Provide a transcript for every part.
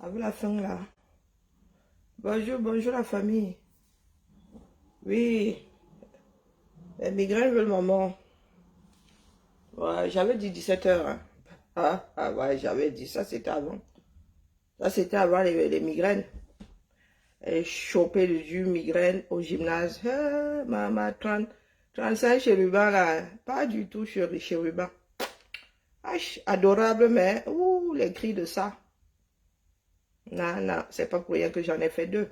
Avec la fin là. Bonjour, bonjour la famille. Oui, les migraines veulent maman. Ouais, j'avais dit 17 heures. Hein. Ouais, j'avais dit ça, c'était avant. Ça, c'était avant les migraines. Et choper du migraine au gymnase. Maman, 35 chérubins là. Pas du tout chérubins. Adorable, mais les cris de ça. Non, non, c'est pas pour rien que j'en ai fait deux.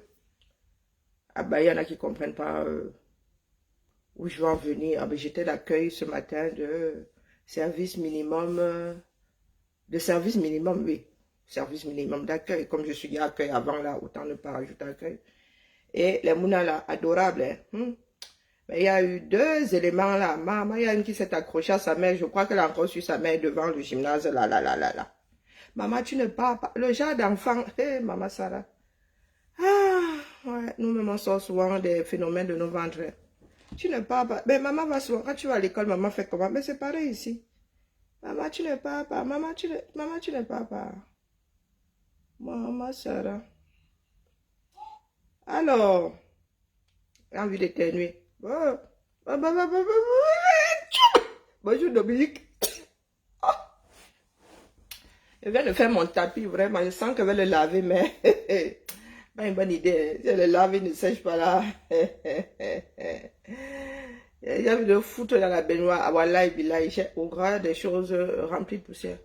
Ah bah, il y en a qui comprennent pas où je vais en venir. Ah bah, j'étais d'accueil ce matin de service minimum, oui. Service minimum d'accueil. Comme je suis dit accueil avant là, autant ne pas rajouter accueil. Et les mounas là, adorables. Hein. Mais il y a eu deux éléments là. Maman, il y a une qui s'est accrochée à sa mère. Je crois qu'elle a encore su sa mère devant le gymnase. Là. Maman, tu ne pars pas. Le genre d'enfant. Hé, maman Sarah. Ah, ouais, nous-mêmes on sort souvent des phénomènes de nos ventres. Tu ne pars pas. Mais maman va souvent. Quand tu vas à l'école, maman fait comment? Mais c'est pareil ici. Maman, tu ne pars pas. Maman, tu ne pars pas. Maman Sarah. Alors, j'ai envie d'éternuer. Bonjour Dominique. Je viens de faire mon tapis, vraiment. Je sens que je vais le laver, mais pas une bonne idée. Si je le lave, il ne sèche pas là. J'ai envie de foutre dans la baignoire. Ah, voilà, j'ai horreur des choses remplies de poussière.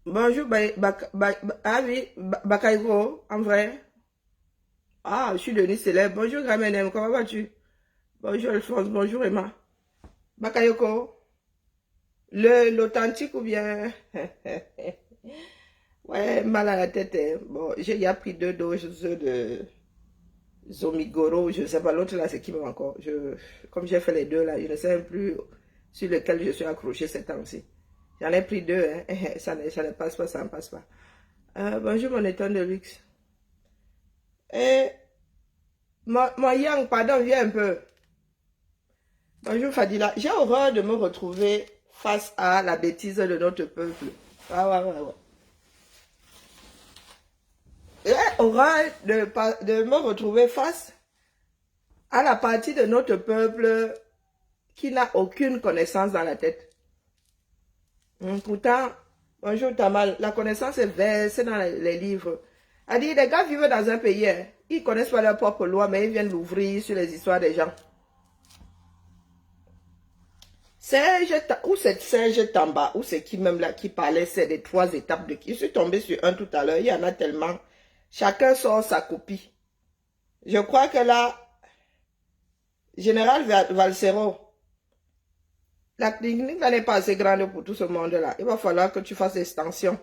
Bonjour, ah oui, Bakaïgo, en vrai. Ah, je suis devenue célèbre. Bonjour, Gramenem, comment vas-tu? Bonjour, Alphonse, bonjour, Emma. Bakayoko, l'authentique ou bien... Ouais, mal à la tête. Hein. Bon, j'ai pris 2 doses de Zomigoro, je ne sais pas, l'autre là, c'est qui même encore. Comme j'ai fait les deux là, je ne sais même plus sur lequel je suis accroché ces temps-ci. J'en ai pris 2, hein. Ça ne passe pas, ça ne passe pas. Bonjour mon étonne de luxe. Et mon Yang, pardon, viens un peu. Bonjour Fadila. J'ai horreur de me retrouver face à la bêtise de notre peuple. Ouais. J'ai horreur de me retrouver face à la partie de notre peuple qui n'a aucune connaissance dans la tête. Pourtant, bonjour Tamal, la connaissance est versée dans les livres. Elle dit, les gars vivent dans un pays, hein, ils ne connaissent pas leur propre loi, mais ils viennent l'ouvrir sur les histoires des gens. Ou c'est Serge Tamba, ou c'est qui même là qui parlait, c'est des 3 étapes de qui. Je suis tombée sur un tout à l'heure, il y en a tellement. Chacun sort sa copie. Je crois que là, Général Valsero, la clinique n'est pas assez grande pour tout ce monde-là. Il va falloir que tu fasses extension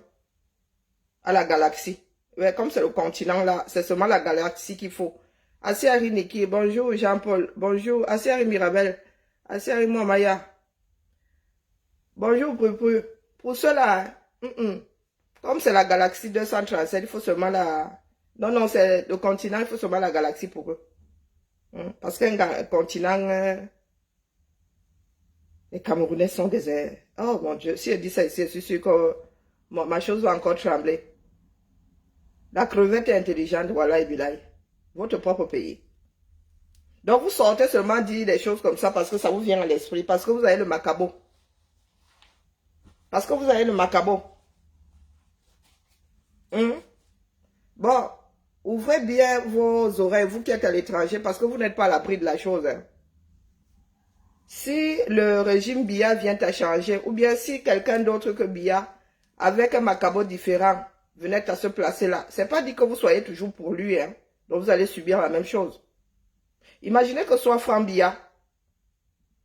à la galaxie. Ouais, comme c'est le continent là, c'est seulement la galaxie qu'il faut. Asiari Niki, bonjour Jean-Paul, bonjour Asiari Mirabel, Asiari Mouamaya. Bonjour Prupu. Pour cela, comme c'est la galaxie 237, il faut seulement la... Non, c'est le continent, il faut seulement la galaxie pour eux. Parce qu'un continent... Les Camerounais sont des... Oh mon Dieu, si je dis ça ici, je suis sûr que ma chose va encore trembler. La crevette est intelligente, voilà, et bilaï. Votre propre pays. Donc vous sortez seulement dire des choses comme ça parce que ça vous vient à l'esprit, parce que vous avez le macabo. Parce que vous avez le macabo. Bon, ouvrez bien vos oreilles, vous qui êtes à l'étranger, parce que vous n'êtes pas à l'abri de la chose. Hein. Si le régime Biya vient à changer, ou bien si quelqu'un d'autre que Biya, avec un macabo différent, venait à se placer là, c'est pas dit que vous soyez toujours pour lui, hein. Donc vous allez subir la même chose. Imaginez que ce soit Franck Biya,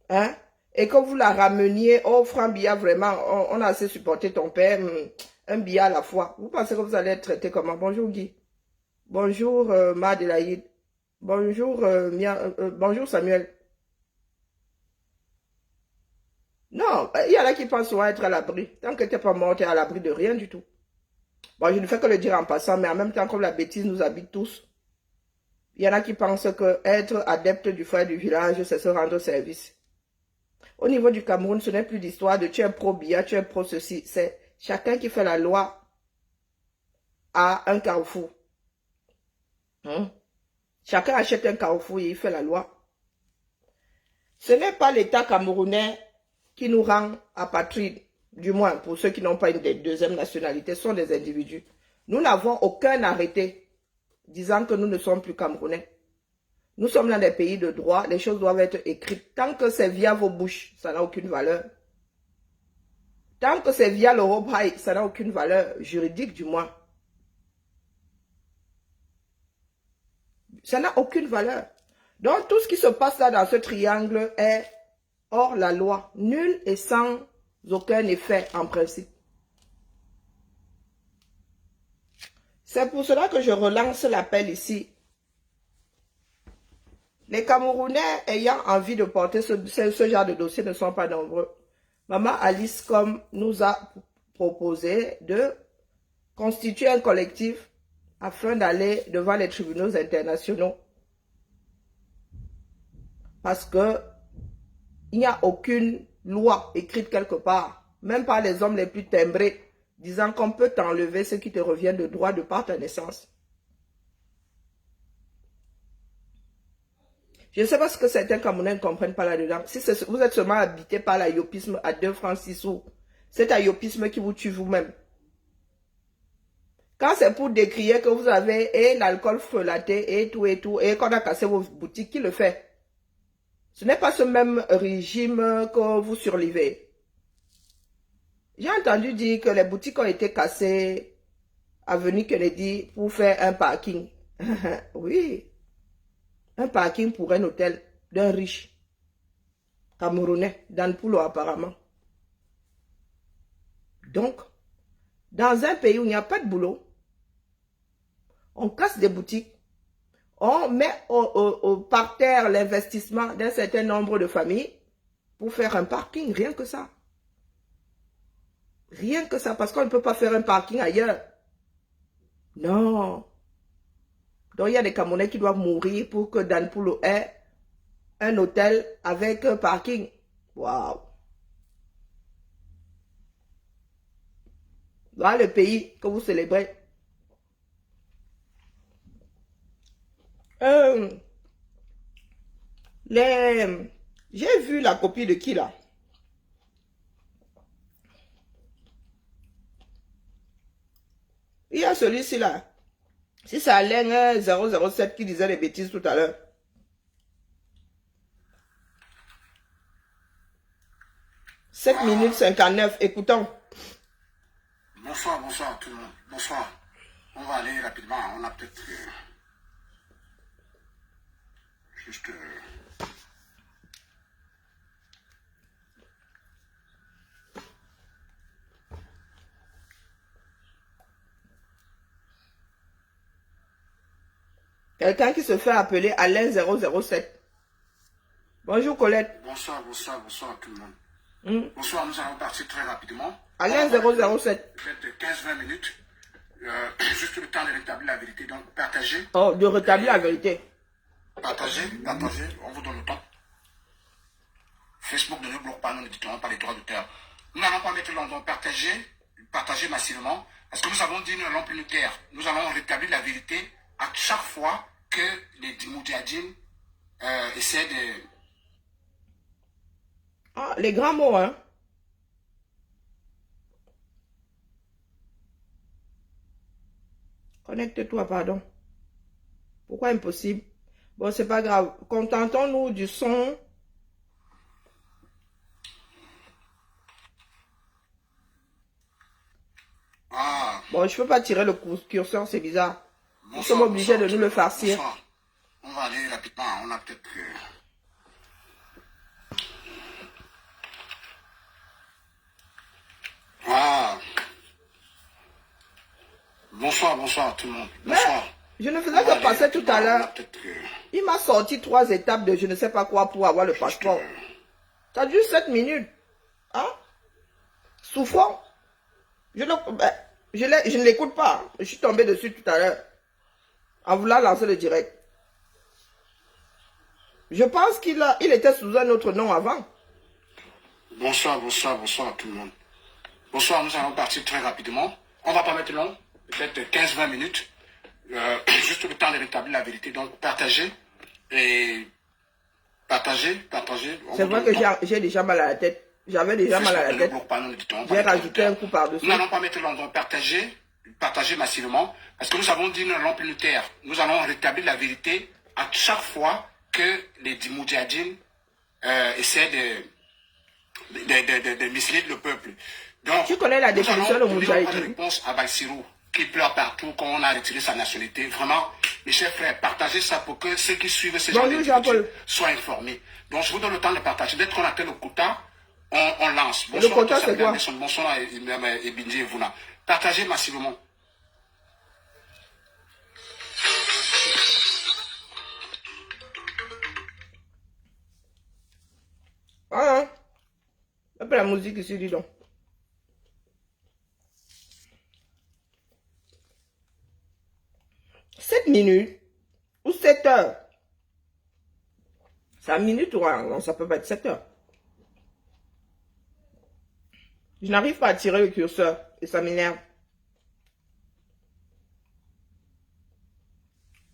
hein, et que vous la rameniez, oh Franck Biya, vraiment, on a assez supporté ton père, un Biya à la fois. Vous pensez que vous allez être traité comment? Bonjour Guy. Bonjour Madelaïd. Bonjour, bonjour Samuel. Non, il y en a qui pensent souvent être à l'abri. Tant que tu n'es pas mort, tu n'es à l'abri de rien du tout. Bon, je ne fais que le dire en passant, mais en même temps, comme la bêtise nous habite tous, il y en a qui pensent que être adepte du frère du village, c'est se rendre service. Au niveau du Cameroun, ce n'est plus d'histoire de tu es pro-Biya, tu es pro ceci. chacun qui fait la loi a un carrefour. Chacun achète un carrefour et il fait la loi. Ce n'est pas l'État camerounais qui nous rend apatrides, du moins pour ceux qui n'ont pas une deuxième nationalité, ce sont des individus. Nous n'avons aucun arrêté disant que nous ne sommes plus camerounais. Nous sommes dans des pays de droit, les choses doivent être écrites. Tant que c'est via vos bouches, ça n'a aucune valeur. Tant que c'est via l'Europe, ça n'a aucune valeur juridique du moins. Ça n'a aucune valeur. Donc tout ce qui se passe là dans ce triangle est hors la loi, nul et sans aucun effet en principe. C'est pour cela que je relance l'appel ici. Les Camerounais ayant envie de porter ce genre de dossier ne sont pas nombreux. Maman Alice comme nous a proposé de constituer un collectif afin d'aller devant les tribunaux internationaux. Parce que il n'y a aucune loi écrite quelque part, même par les hommes les plus timbrés, disant qu'on peut t'enlever ce qui te revient de droit de par ta naissance. Je ne sais pas ce que certains Camerounais ne comprennent pas là-dedans. Si vous êtes seulement habité par l'ayopisme à 2 francs 6 sous, c'est ayopisme qui vous tue vous-même. Quand c'est pour décrier que vous avez l'alcool frelaté et tout, et qu'on a cassé vos boutiques, qui le fait? Ce n'est pas ce même régime que vous survivez. J'ai entendu dire que les boutiques ont été cassées avenue Kennedy pour faire un parking. Oui. Un parking pour un hôtel d'un riche camerounais, Dan Poulo apparemment. Donc, dans un pays où il n'y a pas de boulot, on casse des boutiques, on met par terre l'investissement d'un certain nombre de familles pour faire un parking, rien que ça. Rien que ça, parce qu'on ne peut pas faire un parking ailleurs. Non. Donc, il y a des Camerounais qui doivent mourir pour que Dan Poulo ait un hôtel avec un parking. Waouh. Voilà le pays que vous célébrez. J'ai vu la copie de qui là? Il y a celui-ci là. Si c'est Alain 007 qui disait les bêtises tout à l'heure. « 7 minutes 59, écoutons. Bonsoir, bonsoir tout le monde. Bonsoir. On va aller rapidement. On a peut-être juste... Quelqu'un qui se fait appeler Alain 007. Bonjour Colette. Bonsoir, bonsoir, bonsoir tout le monde. Bonsoir, nous allons partir très rapidement. Alain 007. Peut-être 15-20 minutes. Juste le temps de rétablir la vérité. Donc, partagez. Oh, de rétablir la vérité. Partagez, on vous donne le temps. Facebook ne nous bloque pas, nous ne détenons pas les droits d'auteur. Nous n'allons pas mettre l'endroit, partagez massivement. Parce que nous avons dit, nous n'allons plus nous taire. Nous allons rétablir la vérité à chaque fois que les Moudjahidines essaient de... Ah, les grands mots, hein. Connecte-toi, pardon. Pourquoi impossible? Bon, c'est pas grave. Contentons-nous du son. Ah. Bon, je peux pas tirer le curseur, c'est bizarre. Nous sommes obligés de nous le farcir. Bonsoir. On va aller rapidement. On a peut-être... Ah. Bonsoir, bonsoir tout le monde. Bonsoir. Mais je ne faisais que passer tout à l'heure. Il m'a sorti 3 étapes de je ne sais pas quoi pour avoir le passeport. Ça dure 7 minutes. Hein? Souffrant. Je ne l'écoute pas. Je suis tombé dessus tout à l'heure. En voulant lancer le direct. Je pense qu'il était sous un autre nom avant. Bonsoir, bonsoir, bonsoir tout le monde. Bonsoir, nous allons partir très rapidement. On va pas mettre long, peut-être 15-20 minutes. Juste le temps de rétablir la vérité. Donc, partagez. Et partagez. C'est vrai que j'ai déjà mal à la tête. J'avais déjà mal à la tête. J'ai rajouté un coup par-dessus. Nous n'allons pas mettre long, donc partagez massivement. Parce que nous avons dit nous n'allons plus nous taire. Nous allons rétablir la vérité à chaque fois que les Moudjahidines essaient de mislead le peuple. Donc, tu connais la définition de Moudjahidine? Nous réponse à Balsirou qui pleure partout quand on a retiré sa nationalité. Vraiment, mes chers frères, partagez ça pour que ceux qui suivent ces gens soient informés. Donc, je vous donne le temps de partager. Dès qu'on atteint le quota, on lance. Bonsoir, le quota, c'est quoi? Bonsoir, et Bindi et Vouna. Partagez massivement. Ah, un peu la musique ici, dis donc. 7 minutes ou 7 heures. C'est un minute ou un, non, ça peut pas être 7 heures. Je n'arrive pas à tirer le curseur et ça m'énerve.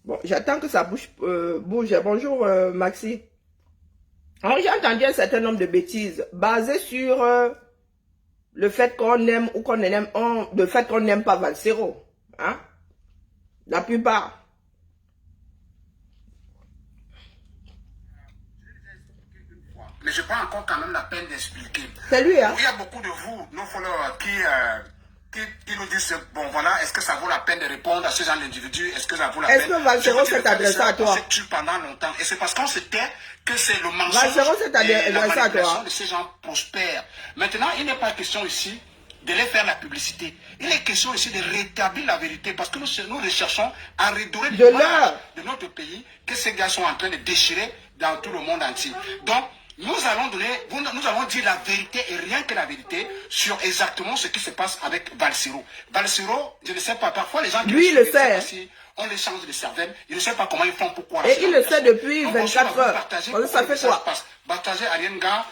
Bon, j'attends que ça bouge. Bonjour Maxi. Alors j'ai entendu un certain nombre de bêtises basées sur le fait qu'on aime ou qu'on aime, le fait qu'on n'aime pas Valsero. Hein? La plupart. Mais je prends encore quand même la peine d'expliquer. C'est lui, hein? Il y a beaucoup de vous, nos followers, qui nous disent, bon voilà, est-ce que ça vaut la peine de répondre à ce genre d'individus? Est-ce que ça vaut la peine? Est-ce que Valsero s'est adressé à toi? On s'est tué pendant longtemps. Et c'est parce qu'on se tait que c'est le mensonge Valsero s'est adressé et la à toi. manipulation de ces gens prospèrent. Maintenant, il n'est pas question ici de les faire la publicité. Il est question ici de rétablir la vérité parce que nous recherchons à redorer l'image de notre pays que ces gars sont en train de déchirer dans tout le monde entier. Donc, nous allons dire la vérité et rien que la vérité sur exactement ce qui se passe avec Valsero. Valsero, je ne sais pas, parfois les gens qui lui, il le sait. Si on les change de cervelle, ils ne savent pas comment ils font, pourquoi. Et il le sait depuis 24 heures. Ça fait quoi? Partagez Arienga.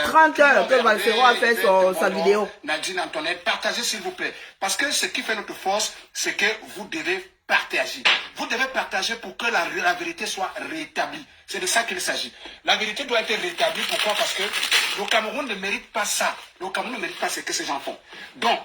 30 heures que Valsero a fait sa vidéo. Nadine Antoinette, partagez s'il vous plaît. Parce que ce qui fait notre force, c'est que vous devez partager. Vous devez partager pour que la vérité soit rétablie. C'est de ça qu'il s'agit. La vérité doit être rétablie. Pourquoi? Parce que le Cameroun ne mérite pas ça. Le Cameroun ne mérite pas ce que ces gens font. Donc,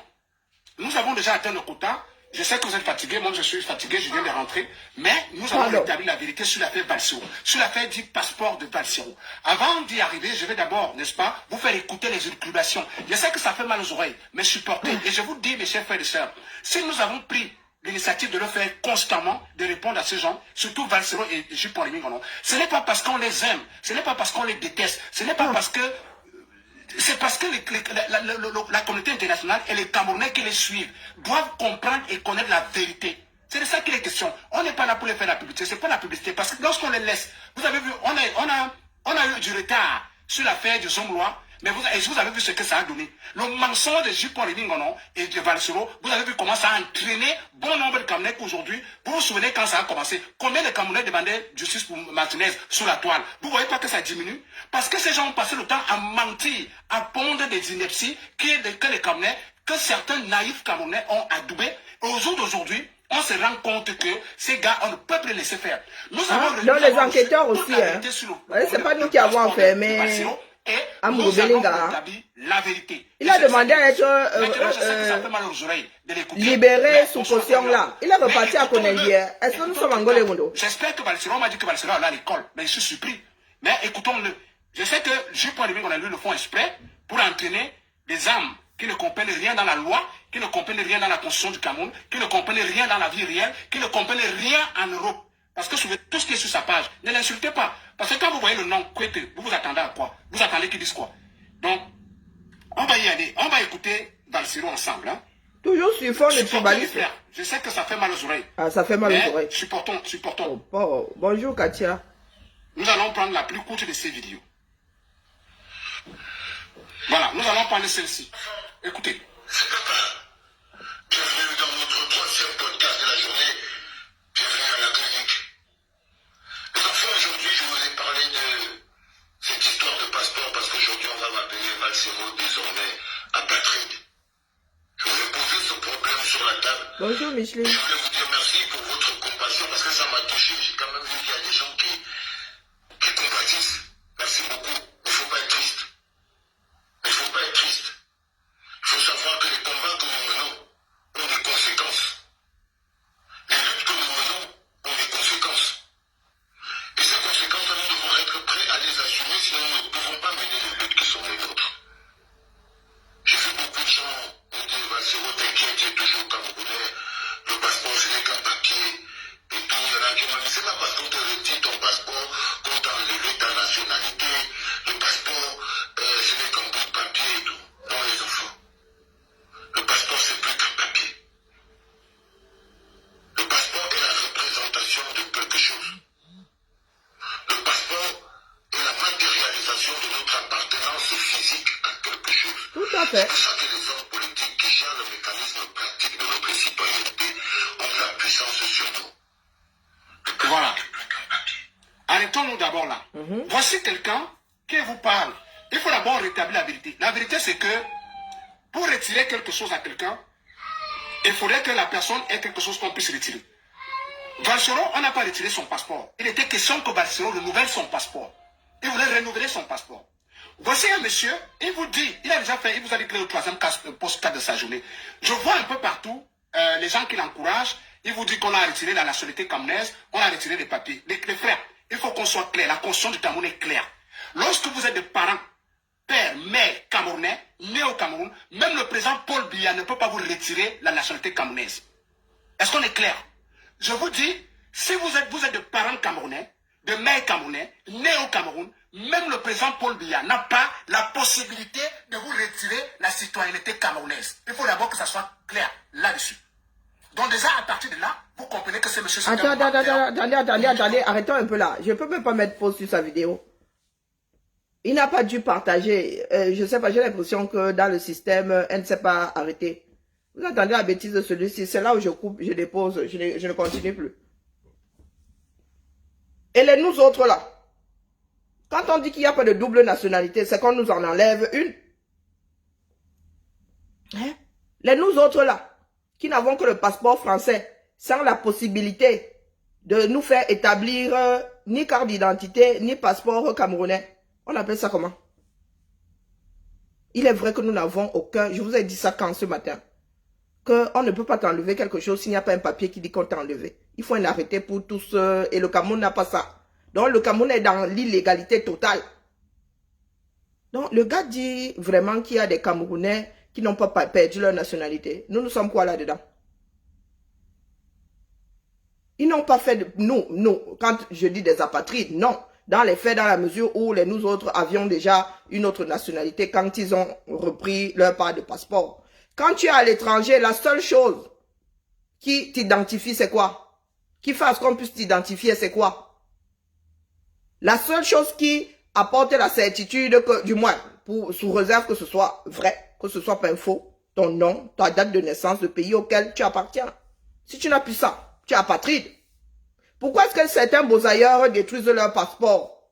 nous avons déjà atteint le quota. Je sais que vous êtes fatigué, moi je suis fatigué, je viens de rentrer, mais nous avons rétabli la vérité sur l'affaire Valsero, sur l'affaire du passeport de Valsero. Avant d'y arriver, je vais d'abord, n'est-ce pas, vous faire écouter les inculpations. Je sais que ça fait mal aux oreilles, mais supportez. Et je vous dis, mes chers frères et sœurs, si nous avons pris l'initiative de le faire constamment, de répondre à ces gens, surtout Valsero et Jupon-Limigono, ce n'est pas parce qu'on les aime, ce n'est pas parce qu'on les déteste, ce n'est pas parce que... C'est parce que la communauté internationale et les Camerounais qui les suivent doivent comprendre et connaître la vérité. C'est de ça qu'il est question. On n'est pas là pour les faire la publicité. C'est pas la publicité. Parce que lorsqu'on les laisse, vous avez vu, on a eu du retard sur l'affaire du Zomlois. Mais vous avez vu ce que ça a donné. Le mensonge de Jupon-Limigono et de Valsero, vous avez vu comment ça a entraîné bon nombre de Camerounais aujourd'hui. Vous vous souvenez quand ça a commencé? Combien de Camerounais demandaient justice pour Martinez sous la toile? Vous ne voyez pas que ça diminue? Parce que ces gens ont passé le temps à mentir, à pondre des inepties que les Camerounais, que certains naïfs Camerounais ont adoubé. Et au jour d'aujourd'hui, on se rend compte que ces gars, on ne peut plus les laisser faire. Nous avons dans les enquêteurs aussi, hein. C'est pas nous qui avons enfermé. Amour Belinga. La vérité. Il a demandé à être libéré sous caution là. Il est reparti à Konengi. Est-ce que nous sommes angolais, Mondo? J'espère que Valsero m'a dit que Valsero allait à l'école, mais je suis surpris. Mais écoutons-le. Je sais que Jupon-Limigono a lui le font exprès pour entraîner des âmes qui ne comprennent rien dans la loi, qui ne comprennent rien dans la constitution du Cameroun, qui ne comprennent rien dans la vie réelle, qui ne comprennent rien en Europe. Parce que tout ce qui est sur sa page, ne l'insultez pas. Parce que quand vous voyez le nom Kwete, vous vous attendez à quoi? Vous attendez qu'ils disent quoi? Donc, on va y aller. On va écouter Valsero ensemble. Hein. Toujours sur fond de tribalisme. Je sais que ça fait mal aux oreilles. Ah, ça fait mal aux oreilles. Supportons. Oh, bonjour Katia. Nous allons prendre la plus courte de ces vidéos. Voilà, nous allons prendre celle-ci. Écoutez. Bienvenue dans notre troisième podcast de la journée. Bienvenue à la clinique. Les enfants, aujourd'hui, je vous ai parlé de cette histoire de passeport parce qu'aujourd'hui, on va m'appeler Valsero désormais apatride. Bonjour Micheline. Je voulais vous dire merci pour votre compassion parce que ça m'a touché. J'ai quand même vu qu'il y a des gens qui compatissent. Merci beaucoup. Il ne faut pas être triste. Il ne faut pas être triste. Il faut savoir que les combats que nous menons ont des conséquences. Les luttes que nous menons ont des conséquences. Et ces conséquences, nous devons être prêts à les assumer, sinon nous ne pouvons pas mener les luttes qui sont les nôtres. J'ai vu beaucoup de gens me dire, Bassiro, t'inquiète, tu es toujours Camerounais, le passeport, ce n'est qu'un papier. Et tout, il y en a qui m'ont dit, c'est pas parce qu'on te retire ton passeport qu'on t'a enlevé ta nationalité. Le passeport, ce n'est qu'un bout de papier et tout. Non, les enfants. Le passeport, c'est plus qu'un papier. Le passeport est la représentation de quelque chose. Le passeport est la matérialisation de notre appartenance physique à quelque chose. Tout à C'est fait. pour ça que les hommes politiques qui gèrent le mécanisme pratique de notre citoyenneté ont de la puissance sur nous. Le passeport Voilà. n'est plus qu'un papier. Arrêtons-nous d'abord là. Voici quelqu'un qui vous parle. Il faut d'abord rétablir la vérité. La vérité, c'est que pour retirer quelque chose à quelqu'un, il faudrait que la personne ait quelque chose qu'on puisse retirer. Valsero, on n'a pas retiré son passeport. Il était question que Valsero renouvelle son passeport. Il voulait renouveler son passeport. Voici un monsieur, il vous dit, il a déjà fait, il vous a dit que le troisième post-4 de sa journée. Je vois un peu partout les gens qui l'encouragent. Il vous dit qu'on a retiré la nationalité camerounaise, on a retiré les papiers. Les frères, il faut qu'on soit clair. La conscience du Cameroun est claire. Lorsque vous êtes des parents, père, mère camerounais, nés au Cameroun, même le président Paul Biya ne peut pas vous retirer la nationalité camerounaise. Est-ce qu'on est clair? Je vous dis, si vous êtes de parents camerounais, de mères camerounais, nés au Cameroun, même le président Paul Biya n'a pas la possibilité de vous retirer la citoyenneté camerounaise. Il faut d'abord que ça soit clair là-dessus. Donc déjà, à partir de là, vous comprenez que c'est monsieur... Attendez, arrêtons un peu là. Je ne peux même pas mettre pause sur sa vidéo. Il n'a pas dû partager. Je ne sais pas, j'ai l'impression que dans le système, elle ne s'est pas arrêtée. Vous entendez la bêtise de celui-ci, c'est là où je coupe, je dépose, je ne continue plus. Et les nous autres là, quand on dit qu'il n'y a pas de double nationalité, c'est qu'on nous en enlève une. Hein? Les nous autres là, qui n'avons que le passeport français, sans la possibilité de nous faire établir ni carte d'identité, ni passeport camerounais. On appelle ça comment? Il est vrai que nous n'avons aucun, je vous ai dit ça quand ce matin, qu'on ne peut pas t'enlever quelque chose s'il n'y a pas un papier qui dit qu'on t'a enlevé. Il faut un arrêté pour tous, et le Cameroun n'a pas ça. Donc le Cameroun est dans l'illégalité totale. Donc le gars dit vraiment qu'il y a des Camerounais qui n'ont pas perdu leur nationalité. Nous sommes quoi là-dedans? Ils n'ont pas fait de... Nous, quand je dis des apatrides, non. Dans les faits, dans la mesure où nous autres avions déjà une autre nationalité quand ils ont repris leur part de passeport. Quand tu es à l'étranger, la seule chose qui t'identifie, c'est quoi? Qui fasse qu'on puisse t'identifier, c'est quoi? La seule chose qui apporte la certitude, que, du moins, sous réserve que ce soit vrai, que ce soit pas faux, ton nom, ta date de naissance, le pays auquel tu appartiens. Si tu n'as plus ça, tu es apatride. Pourquoi est-ce que certains beaux ailleurs détruisent leur passeport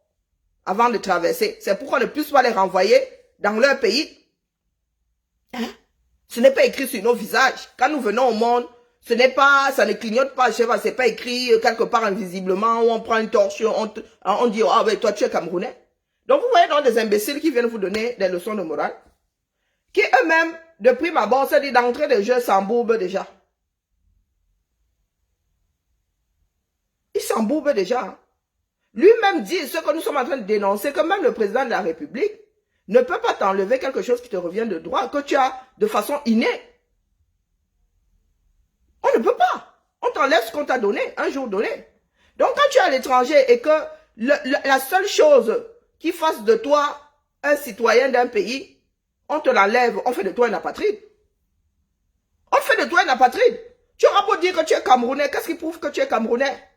avant de traverser? C'est pour qu'on ne puisse pas les renvoyer dans leur pays. Hein? Ce n'est pas écrit sur nos visages. Quand nous venons au monde, ce n'est pas, ça ne clignote pas, je sais pas, c'est pas écrit quelque part invisiblement, où on prend une torche, on dit, ah ouais, toi tu es Camerounais. Donc vous voyez donc des imbéciles qui viennent vous donner des leçons de morale, qui eux-mêmes, de prime abord, se disent d'entrée de jeu, s'embourbent déjà. Ils s'embourbent déjà. Lui-même dit, ce que nous sommes en train de dénoncer, que même le président de la République ne peut pas t'enlever quelque chose qui te revient de droit, que tu as de façon innée. On ne peut pas. On t'enlève ce qu'on t'a donné, un jour donné. Donc quand tu es à l'étranger et que la seule chose qui fasse de toi un citoyen d'un pays, on te l'enlève, on fait de toi un apatride. On fait de toi un apatride. Tu auras beau dire que tu es Camerounais, qu'est-ce qui prouve que tu es Camerounais?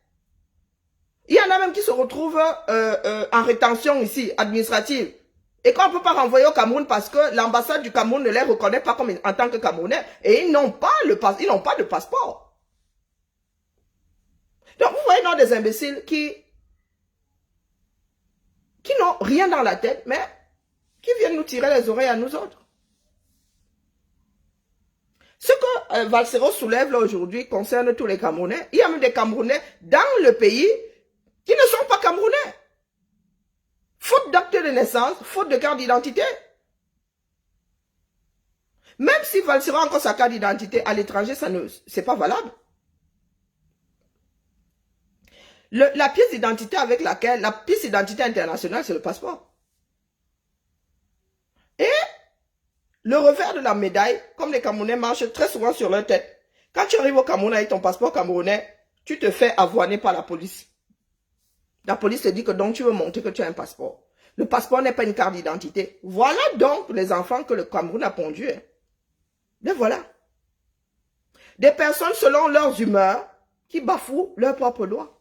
Il y en a même qui se retrouvent en rétention ici, administrative. Et qu'on ne peut pas renvoyer au Cameroun parce que l'ambassade du Cameroun ne les reconnaît pas comme en tant que Camerounais. Et ils n'ont pas de passeport. Donc vous voyez, non, des imbéciles qui n'ont rien dans la tête, mais qui viennent nous tirer les oreilles à nous autres. Ce que Valsero soulève là aujourd'hui concerne tous les Camerounais. Il y a même des Camerounais dans le pays qui ne sont pas Camerounais. Faute d'acte de naissance, faute de carte d'identité. Même si Valsero a encore sa carte d'identité à l'étranger, c'est pas valable. La pièce d'identité avec laquelle, la pièce d'identité internationale, c'est le passeport. Et le revers de la médaille, comme les Camerounais marchent très souvent sur leur tête, quand tu arrives au Cameroun avec ton passeport camerounais, tu te fais avoiner par la police. La police te dit que donc tu veux montrer que tu as un passeport. Le passeport n'est pas une carte d'identité. Voilà donc les enfants que le Cameroun a pondus. Mais voilà. Des personnes selon leurs humeurs qui bafouent leurs propres lois.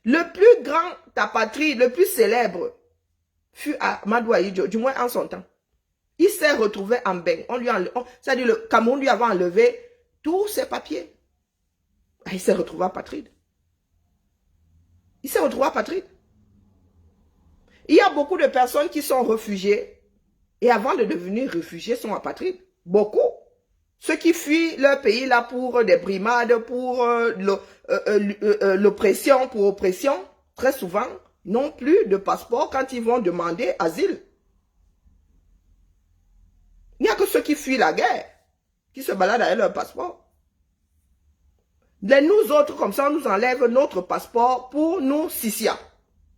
Le plus grand apatride, le plus célèbre, fut Amadou Ahidjo, du moins en son temps. Il s'est retrouvé en bain. C'est-à-dire le Cameroun lui avait enlevé tous ses papiers. Il s'est retrouvé apatride. Il s'est retrouvé apatride. Il y a beaucoup de personnes qui sont réfugiées et avant de devenir réfugiés sont apatrides. Beaucoup. Ceux qui fuient leur pays là pour des brimades, pour l'oppression, pour oppression, très souvent, n'ont plus de passeport quand ils vont demander asile. Il n'y a que ceux qui fuient la guerre, qui se baladent avec leur passeport. Mais nous autres, comme ça, on nous enlève notre passeport pour nous Sissia.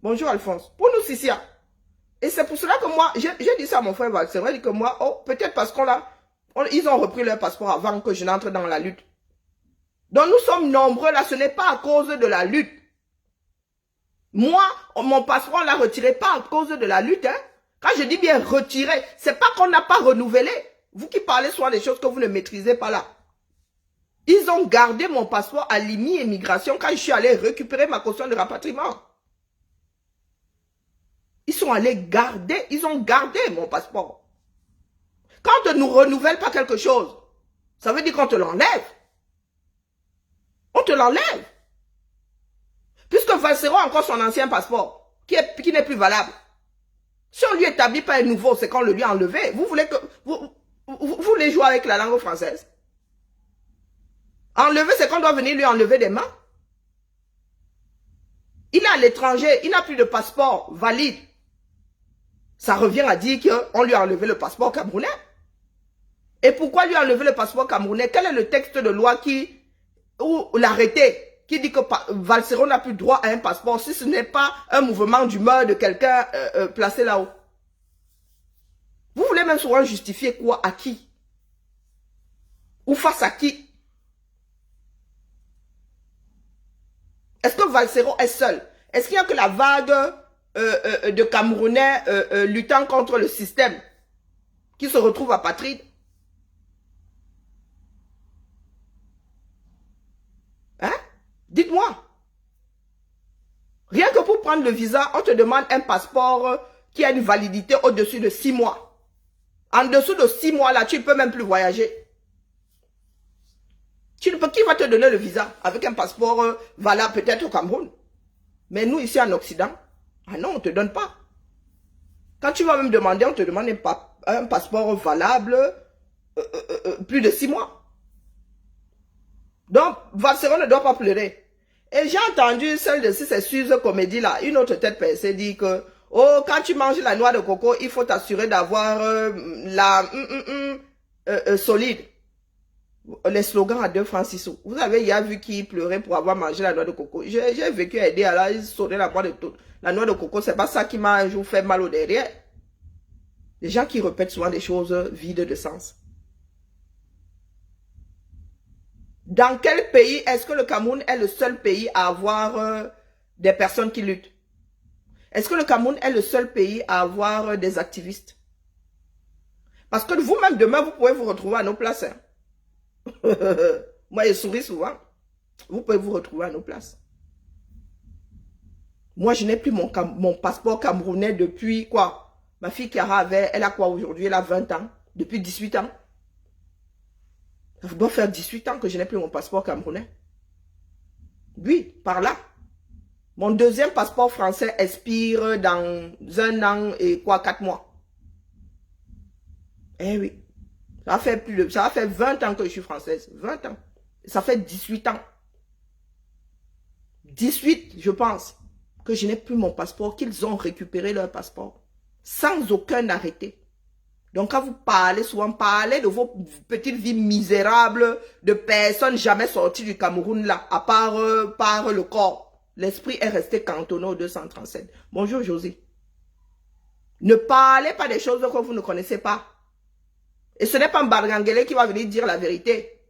Bonjour Alphonse. Pour nous Sissia. Et c'est pour cela que moi, j'ai dit ça à mon frère Valsero, il dit que moi, oh, peut-être parce ils ont repris leur passeport avant que je n'entre dans la lutte. Donc nous sommes nombreux là, ce n'est pas à cause de la lutte. Moi, mon passeport, on l'a retiré pas à cause de la lutte. Hein. Quand je dis bien retiré, c'est pas qu'on n'a pas renouvelé. Vous qui parlez souvent des choses que vous ne maîtrisez pas là. Ils ont gardé mon passeport à l'IMI Immigration quand je suis allé récupérer ma caution de rapatriement. Ils ont gardé mon passeport. Quand on ne nous renouvelle pas quelque chose, ça veut dire qu'on te l'enlève. On te l'enlève. Puisque Valsero a encore son ancien passeport, qui n'est plus valable. Si on lui établit pas un nouveau, c'est qu'on le lui a enlevé. Vous voulez que vous voulez jouer avec la langue française? Enlever, c'est qu'on doit venir lui enlever des mains. Il est à l'étranger, il n'a plus de passeport valide. Ça revient à dire qu'on lui a enlevé le passeport camerounais. Et pourquoi lui enlever le passeport camerounais? Quel est le texte de loi ou l'arrêté qui dit que Valsero n'a plus droit à un passeport si ce n'est pas un mouvement d'humeur de quelqu'un placé là-haut? Vous voulez même souvent justifier quoi? À qui? Ou face à qui? Est-ce que Valsero est seul? Est-ce qu'il n'y a que la vague de Camerounais luttant contre le système qui se retrouvent apatrides? Hein? Dites-moi. Rien que pour prendre le visa, on te demande un passeport qui a une validité au-dessus de 6 mois. En dessous de 6 mois, là, tu ne peux même plus voyager. Qui va te donner le visa avec un passeport valable peut-être au Cameroun? Mais nous, ici en Occident, ah non, on ne te donne pas. Quand tu vas même demander, on te demande un passeport valable plus de 6 mois. Donc, Valsero ne doit pas pleurer. Et j'ai entendu celle de ces Suze comédie là, une autre tête percée dit que, oh, quand tu manges la noix de coco, il faut t'assurer d'avoir solide. Les slogans à 2 francs 6 sous. Vous avez hier vu qui pleurait pour avoir mangé la noix de coco. J'ai vécu aider à la sauter la noix de coco. C'est pas ça qui m'a un jour fait mal au derrière. Les gens qui répètent souvent des choses vides de sens. Dans quel pays est-ce que le Cameroun est le seul pays à avoir des personnes qui luttent? Est-ce que le Cameroun est le seul pays à avoir des activistes? Parce que vous-même, demain, vous pouvez vous retrouver à nos places. Hein. Moi, je souris souvent. Vous pouvez vous retrouver à nos places. Moi, je n'ai plus mon passeport camerounais depuis quoi? Ma fille Chiara elle a quoi aujourd'hui? Elle a 20 ans. Depuis 18 ans. Ça doit faire 18 ans que je n'ai plus mon passeport camerounais. Oui, par là. Mon deuxième passeport français expire dans 1 an et 4 mois. Eh oui. Ça va faire 20 ans que je suis française. 20 ans. Ça fait 18 ans. 18, je pense, que je n'ai plus mon passeport, qu'ils ont récupéré leur passeport. Sans aucun arrêté. Donc, quand vous parlez, souvent parlez de vos petites vies misérables, de personnes jamais sorties du Cameroun là, à part par le corps. L'esprit est resté cantonné au 237. Bonjour, José. Ne parlez pas des choses que vous ne connaissez pas. Et ce n'est pas un Bargangele qui va venir dire la vérité.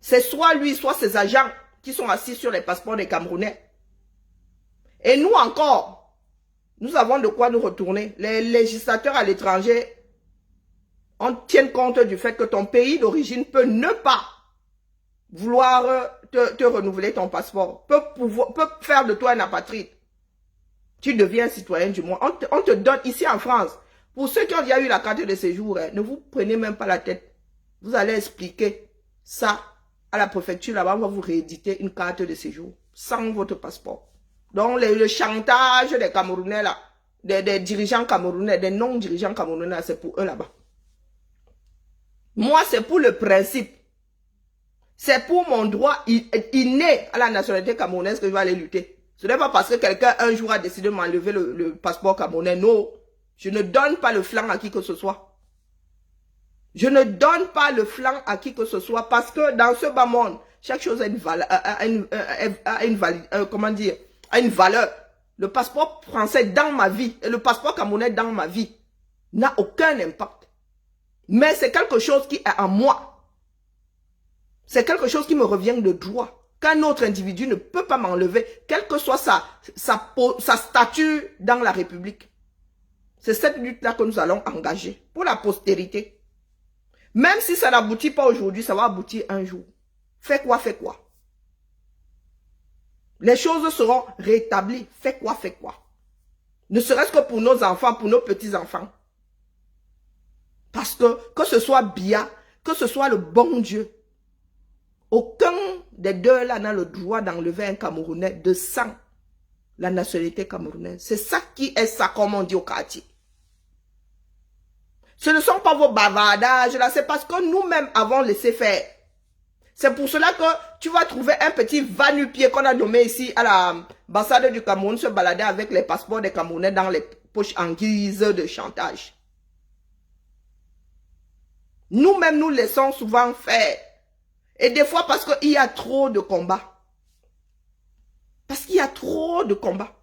C'est soit lui, soit ses agents qui sont assis sur les passeports des Camerounais. Et nous encore, nous avons de quoi nous retourner. Les législateurs à l'étranger, on tient compte du fait que ton pays d'origine peut ne pas vouloir te renouveler ton passeport, peut faire de toi un apatride. Tu deviens citoyen du monde. On te donne ici en France. Pour ceux qui ont déjà eu la carte de séjour, ne vous prenez même pas la tête. Vous allez expliquer ça à la préfecture là-bas, on va vous rééditer une carte de séjour sans votre passeport. Donc le chantage des Camerounais là, des dirigeants camerounais, des non-dirigeants camerounais, c'est pour eux là-bas. Moi, c'est pour le principe. C'est pour mon droit inné à la nationalité camerounaise que je vais aller lutter. Ce n'est pas parce que quelqu'un un jour a décidé de m'enlever le passeport camerounais. Non, je ne donne pas le flanc à qui que ce soit. Je ne donne pas le flanc à qui que ce soit parce que dans ce bas monde, chaque chose a une valeur, comment dire, a une valeur. Le passeport français dans ma vie et le passeport camerounais dans ma vie n'a aucun impact. Mais c'est quelque chose qui est en moi. C'est quelque chose qui me revient de droit. Qu'un autre individu ne peut pas m'enlever, quelle que soit sa statut dans la République. C'est cette lutte-là que nous allons engager pour la postérité. Même si ça n'aboutit pas aujourd'hui, ça va aboutir un jour. Fais quoi, fais quoi. Les choses seront rétablies. Fais quoi, fais quoi. Ne serait-ce que pour nos enfants, pour nos petits-enfants. Parce que ce soit Biya, que ce soit le bon Dieu, aucun des deux là n'a le droit d'enlever un Camerounais de sang la nationalité camerounaise. C'est ça qui est ça, comme on dit au quartier. Ce ne sont pas vos bavardages là, c'est parce que nous-mêmes avons laissé faire. C'est pour cela que tu vas trouver un petit va-nu-pied qu'on a nommé ici à l'ambassade du Cameroun se balader avec les passeports des Camerounais dans les poches en guise de chantage. Nous-mêmes, nous laissons souvent faire. Et des fois parce qu'il y a trop de combats. Parce qu'il y a trop de combats.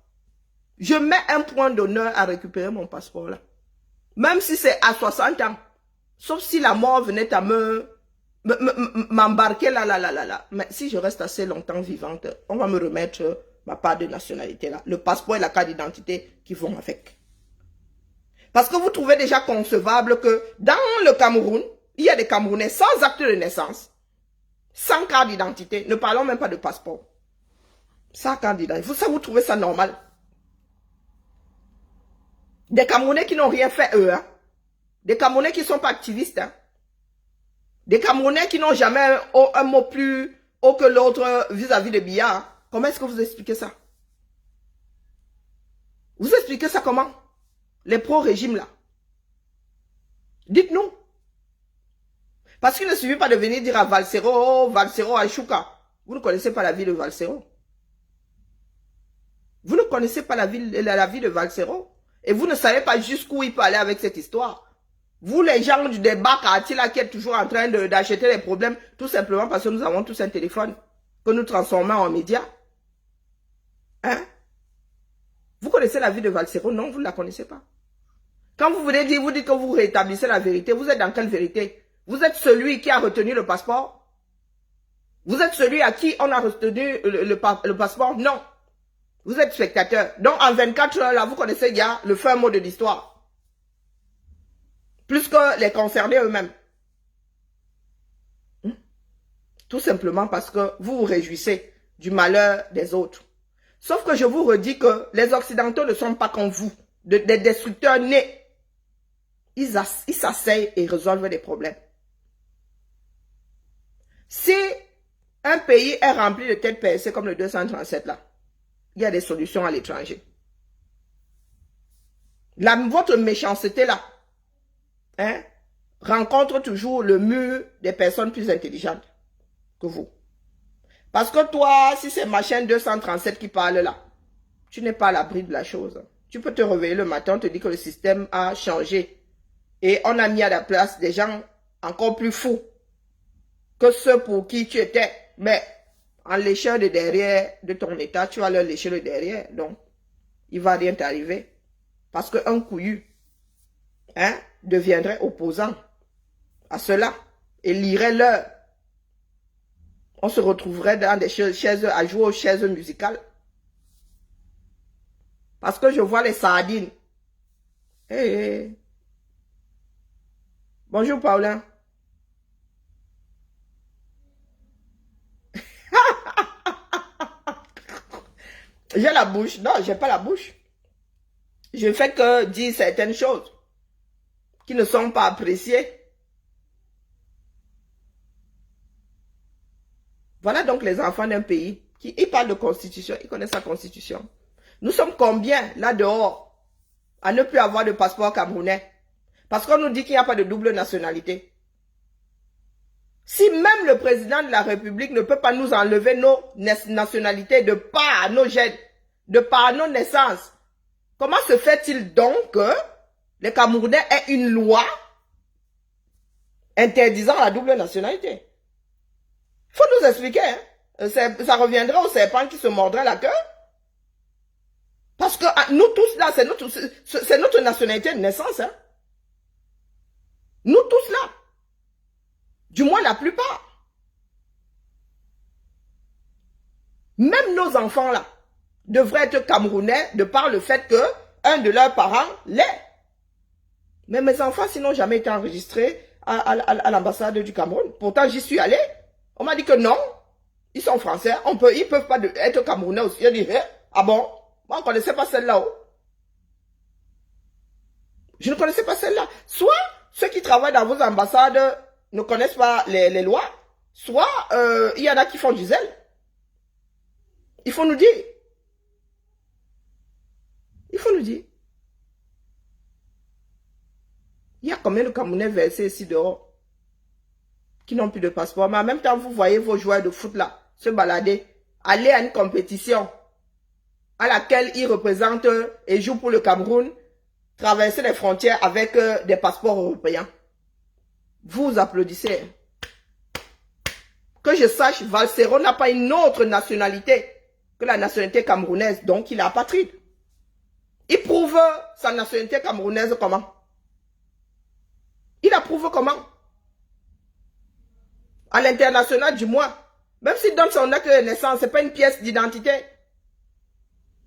Je mets un point d'honneur à récupérer mon passeport là. Même si c'est à 60 ans. Sauf si la mort venait à m'embarquer là. Mais si je reste assez longtemps vivante, on va me remettre ma part de nationalité là. Le passeport et la carte d'identité qui vont avec. Parce que vous trouvez déjà concevable que dans le Cameroun, il y a des Camerounais sans acte de naissance, sans carte d'identité, ne parlons même pas de passeport. Sans carte d'identité. Ça, vous trouvez ça normal? Des Camerounais qui n'ont rien fait eux. Hein? Des Camerounais qui ne sont pas activistes. Hein? Des Camerounais qui n'ont jamais un mot plus haut que l'autre vis-à-vis de Biya. Hein? Comment est-ce que vous expliquez ça? Vous expliquez ça comment? Les pro-régimes là. Dites-nous. Parce qu'il ne suffit pas de venir dire à Valsero, oh, Valsero à Chouka. Vous ne connaissez pas la vie de Valsero. Vous ne connaissez pas la vie de Valsero. Et vous ne savez pas jusqu'où il peut aller avec cette histoire. Vous, les gens du débat quartier là, qui êtes toujours en train d'acheter les problèmes, tout simplement parce que nous avons tous un téléphone que nous transformons en médias. Hein? Vous connaissez la vie de Valsero? Non, vous ne la connaissez pas. Quand vous venez dire, vous dites que vous rétablissez la vérité, vous êtes dans quelle vérité? Vous êtes celui qui a retenu le passeport? Vous êtes celui à qui on a retenu le passeport? Non. Vous êtes spectateur. Donc en 24 heures, là, vous connaissez déjà le fin mot de l'histoire. Plus que les concernés eux-mêmes. Tout simplement parce que vous vous réjouissez du malheur des autres. Sauf que je vous redis que les Occidentaux ne sont pas comme vous, des destructeurs nés. Ils s'asseyent et résolvent des problèmes. Si un pays est rempli de têtes percées comme le 237 là, il y a des solutions à l'étranger. Votre méchanceté là, hein, rencontre toujours le mur des personnes plus intelligentes que vous. Parce que toi, si c'est machin 237 qui parle là, tu n'es pas à l'abri de la chose. Tu peux te réveiller le matin, te dire que le système a changé. Et on a mis à la place des gens encore plus fous que ceux pour qui tu étais. Mais en léchant le derrière de ton état, tu vas leur lécher le derrière. Donc, il ne va rien t'arriver. Parce qu'un couillu deviendrait opposant à cela et lirait l'heure. On se retrouverait dans des chaises à jouer aux chaises musicales. Parce que je vois les sardines. Hey. Bonjour, Paulin. J'ai la bouche. Non, j'ai pas la bouche. Je ne fais que dire certaines choses qui ne sont pas appréciées. Voilà donc les enfants d'un pays qui ils parlent de constitution, ils connaissent la constitution. Nous sommes combien là dehors à ne plus avoir de passeport camerounais? Parce qu'on nous dit qu'il n'y a pas de double nationalité. Si même le président de la République ne peut pas nous enlever nos nationalités de par nos gènes, de par nos naissances, comment se fait-il donc que les Camerounais aient une loi interdisant la double nationalité? Il faut nous expliquer. Hein? Ça reviendrait au serpent qui se mordrait la queue. Parce que nous tous là, c'est notre nationalité de naissance. Hein? Nous tous là. Du moins la plupart. Même nos enfants là devraient être camerounais de par le fait que un de leurs parents l'est. Mais mes enfants, s'ils n'ont jamais été enregistrés à l'ambassade du Cameroun. Pourtant, j'y suis allé. On m'a dit que non, ils sont français, ils peuvent pas être camerounais aussi. Je dis, ah bon? Moi, on ne connaissait pas celle-là. Je ne connaissais pas celle-là. Soit ceux qui travaillent dans vos ambassades ne connaissent pas les lois, soit il y en a qui font du zèle. Il faut nous dire. Il faut nous dire. Il y a combien de Camerounais versés ici dehors qui n'ont plus de passeport? Mais en même temps, vous voyez vos joueurs de foot là se balader, aller à une compétition à laquelle ils représentent et jouent pour le Cameroun, traverser les frontières avec des passeports européens. Vous applaudissez. Que je sache, Valsero n'a pas une autre nationalité que la nationalité camerounaise, donc il est apatride. Il prouve sa nationalité camerounaise comment? Il la prouve comment? À l'international du moins. Même s'il donne son acte de naissance, ce n'est pas une pièce d'identité.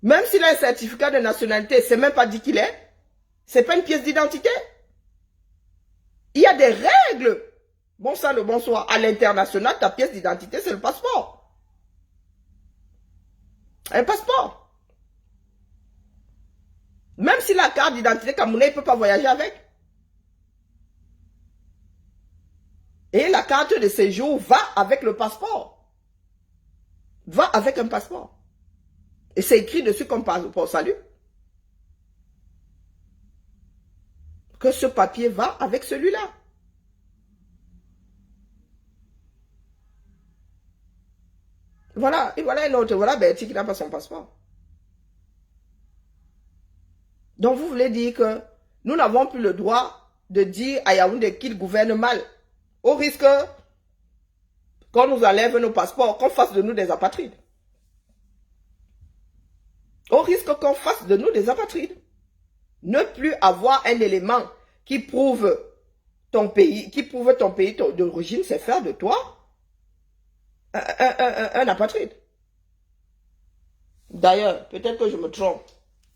Même s'il a un certificat de nationalité, c'est même pas dit qu'il est. Ce n'est pas une pièce d'identité. Il y a des règles. Bon sang le bonsoir. À l'international, ta pièce d'identité, c'est le passeport. Un passeport. Même si la carte d'identité camerounaise, il ne peut pas voyager avec. Et la carte de séjour va avec le passeport. Va avec un passeport. Et c'est écrit dessus comme passeport salut. Que ce papier va avec celui-là. Voilà, et voilà un autre. Voilà Bertie qui n'a pas son passeport. Donc vous voulez dire que nous n'avons plus le droit de dire à Yaoundé qu'il gouverne mal. Au risque qu'on nous enlève nos passeports, qu'on fasse de nous des apatrides. Au risque qu'on fasse de nous des apatrides. Ne plus avoir un élément qui prouve ton pays d'origine, c'est faire de toi un apatride. D'ailleurs, peut-être que je me trompe.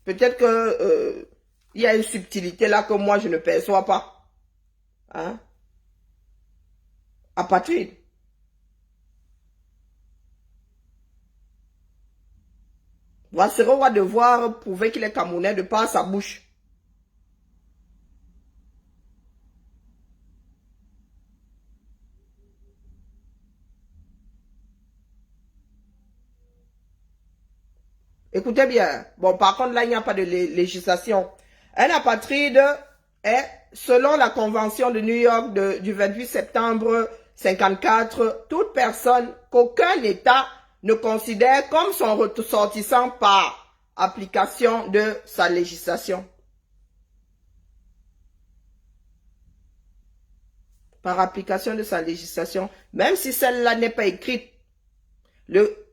Peut-être que il y a une subtilité là que moi je ne perçois pas. Hein? Apatride. Wassero va devoir prouver qu'il est camerounais de par sa bouche. Écoutez bien. Bon, par contre, là, il n'y a pas de législation. Un apatride est selon la convention de New York du 28 septembre 54, toute personne qu'aucun État ne considère comme son ressortissant par application de sa législation. Par application de sa législation, même si celle-là n'est pas écrite.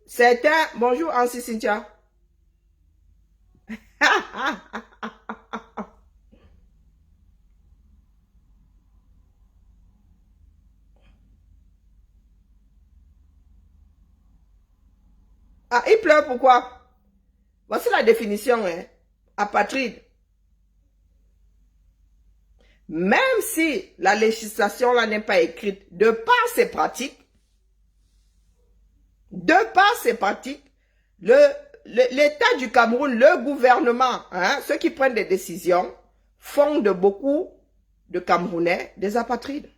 Certains, bonjour Ansi Cynthia. Ah, il pleure pourquoi? Voici la définition, hein. Apatride. Même si la législation là n'est pas écrite, de par ses pratiques, l'État du Cameroun, le gouvernement, hein, ceux qui prennent des décisions, font de beaucoup de Camerounais des apatrides.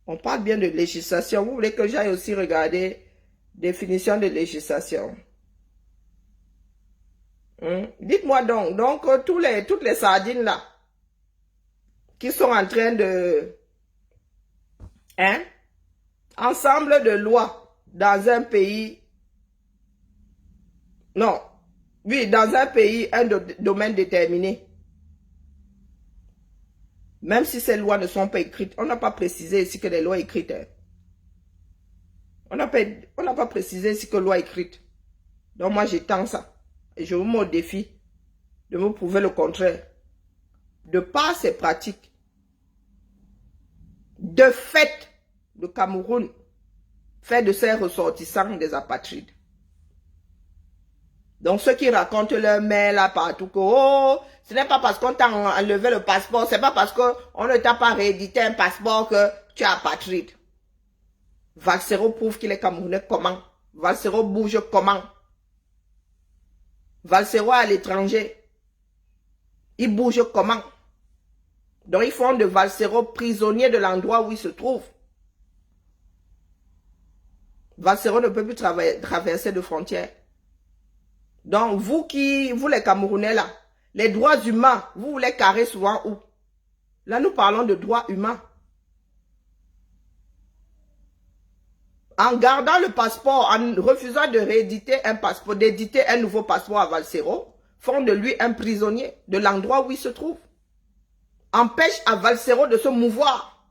On parle bien de législation. Vous voulez que j'aille aussi regarder définition de législation? Dites-moi donc toutes les sardines là, qui sont en train de... ensemble de lois dans un pays... Non. Oui, dans un pays, un domaine déterminé. Même si ces lois ne sont pas écrites, on n'a pas précisé ici que les lois écrites. Hein. On n'a pas précisé ici que loi écrite. Donc moi j'étends ça. Et je vous mets au défi de me prouver le contraire. De par ces pratiques, de fait, le Cameroun fait de ses ressortissants des apatrides. Donc ceux qui racontent leur mère là partout que oh, ce n'est pas parce qu'on t'a enlevé le passeport, c'est pas parce qu'on ne t'a pas réédité un passeport que tu es apatride. Valsero prouve qu'il est Camerounais comment? Valsero bouge comment? Valsero à l'étranger. Il bouge comment? Donc ils font de Valsero prisonnier de l'endroit où il se trouve. Valsero ne peut plus traverser de frontières. Donc vous les Camerounais là, les droits humains, vous les carrez souvent où? Là nous parlons de droits humains. En gardant le passeport, en refusant de rééditer un passeport, d'éditer un nouveau passeport à Valsero, font de lui un prisonnier de l'endroit où il se trouve. Empêche à Valsero de se mouvoir.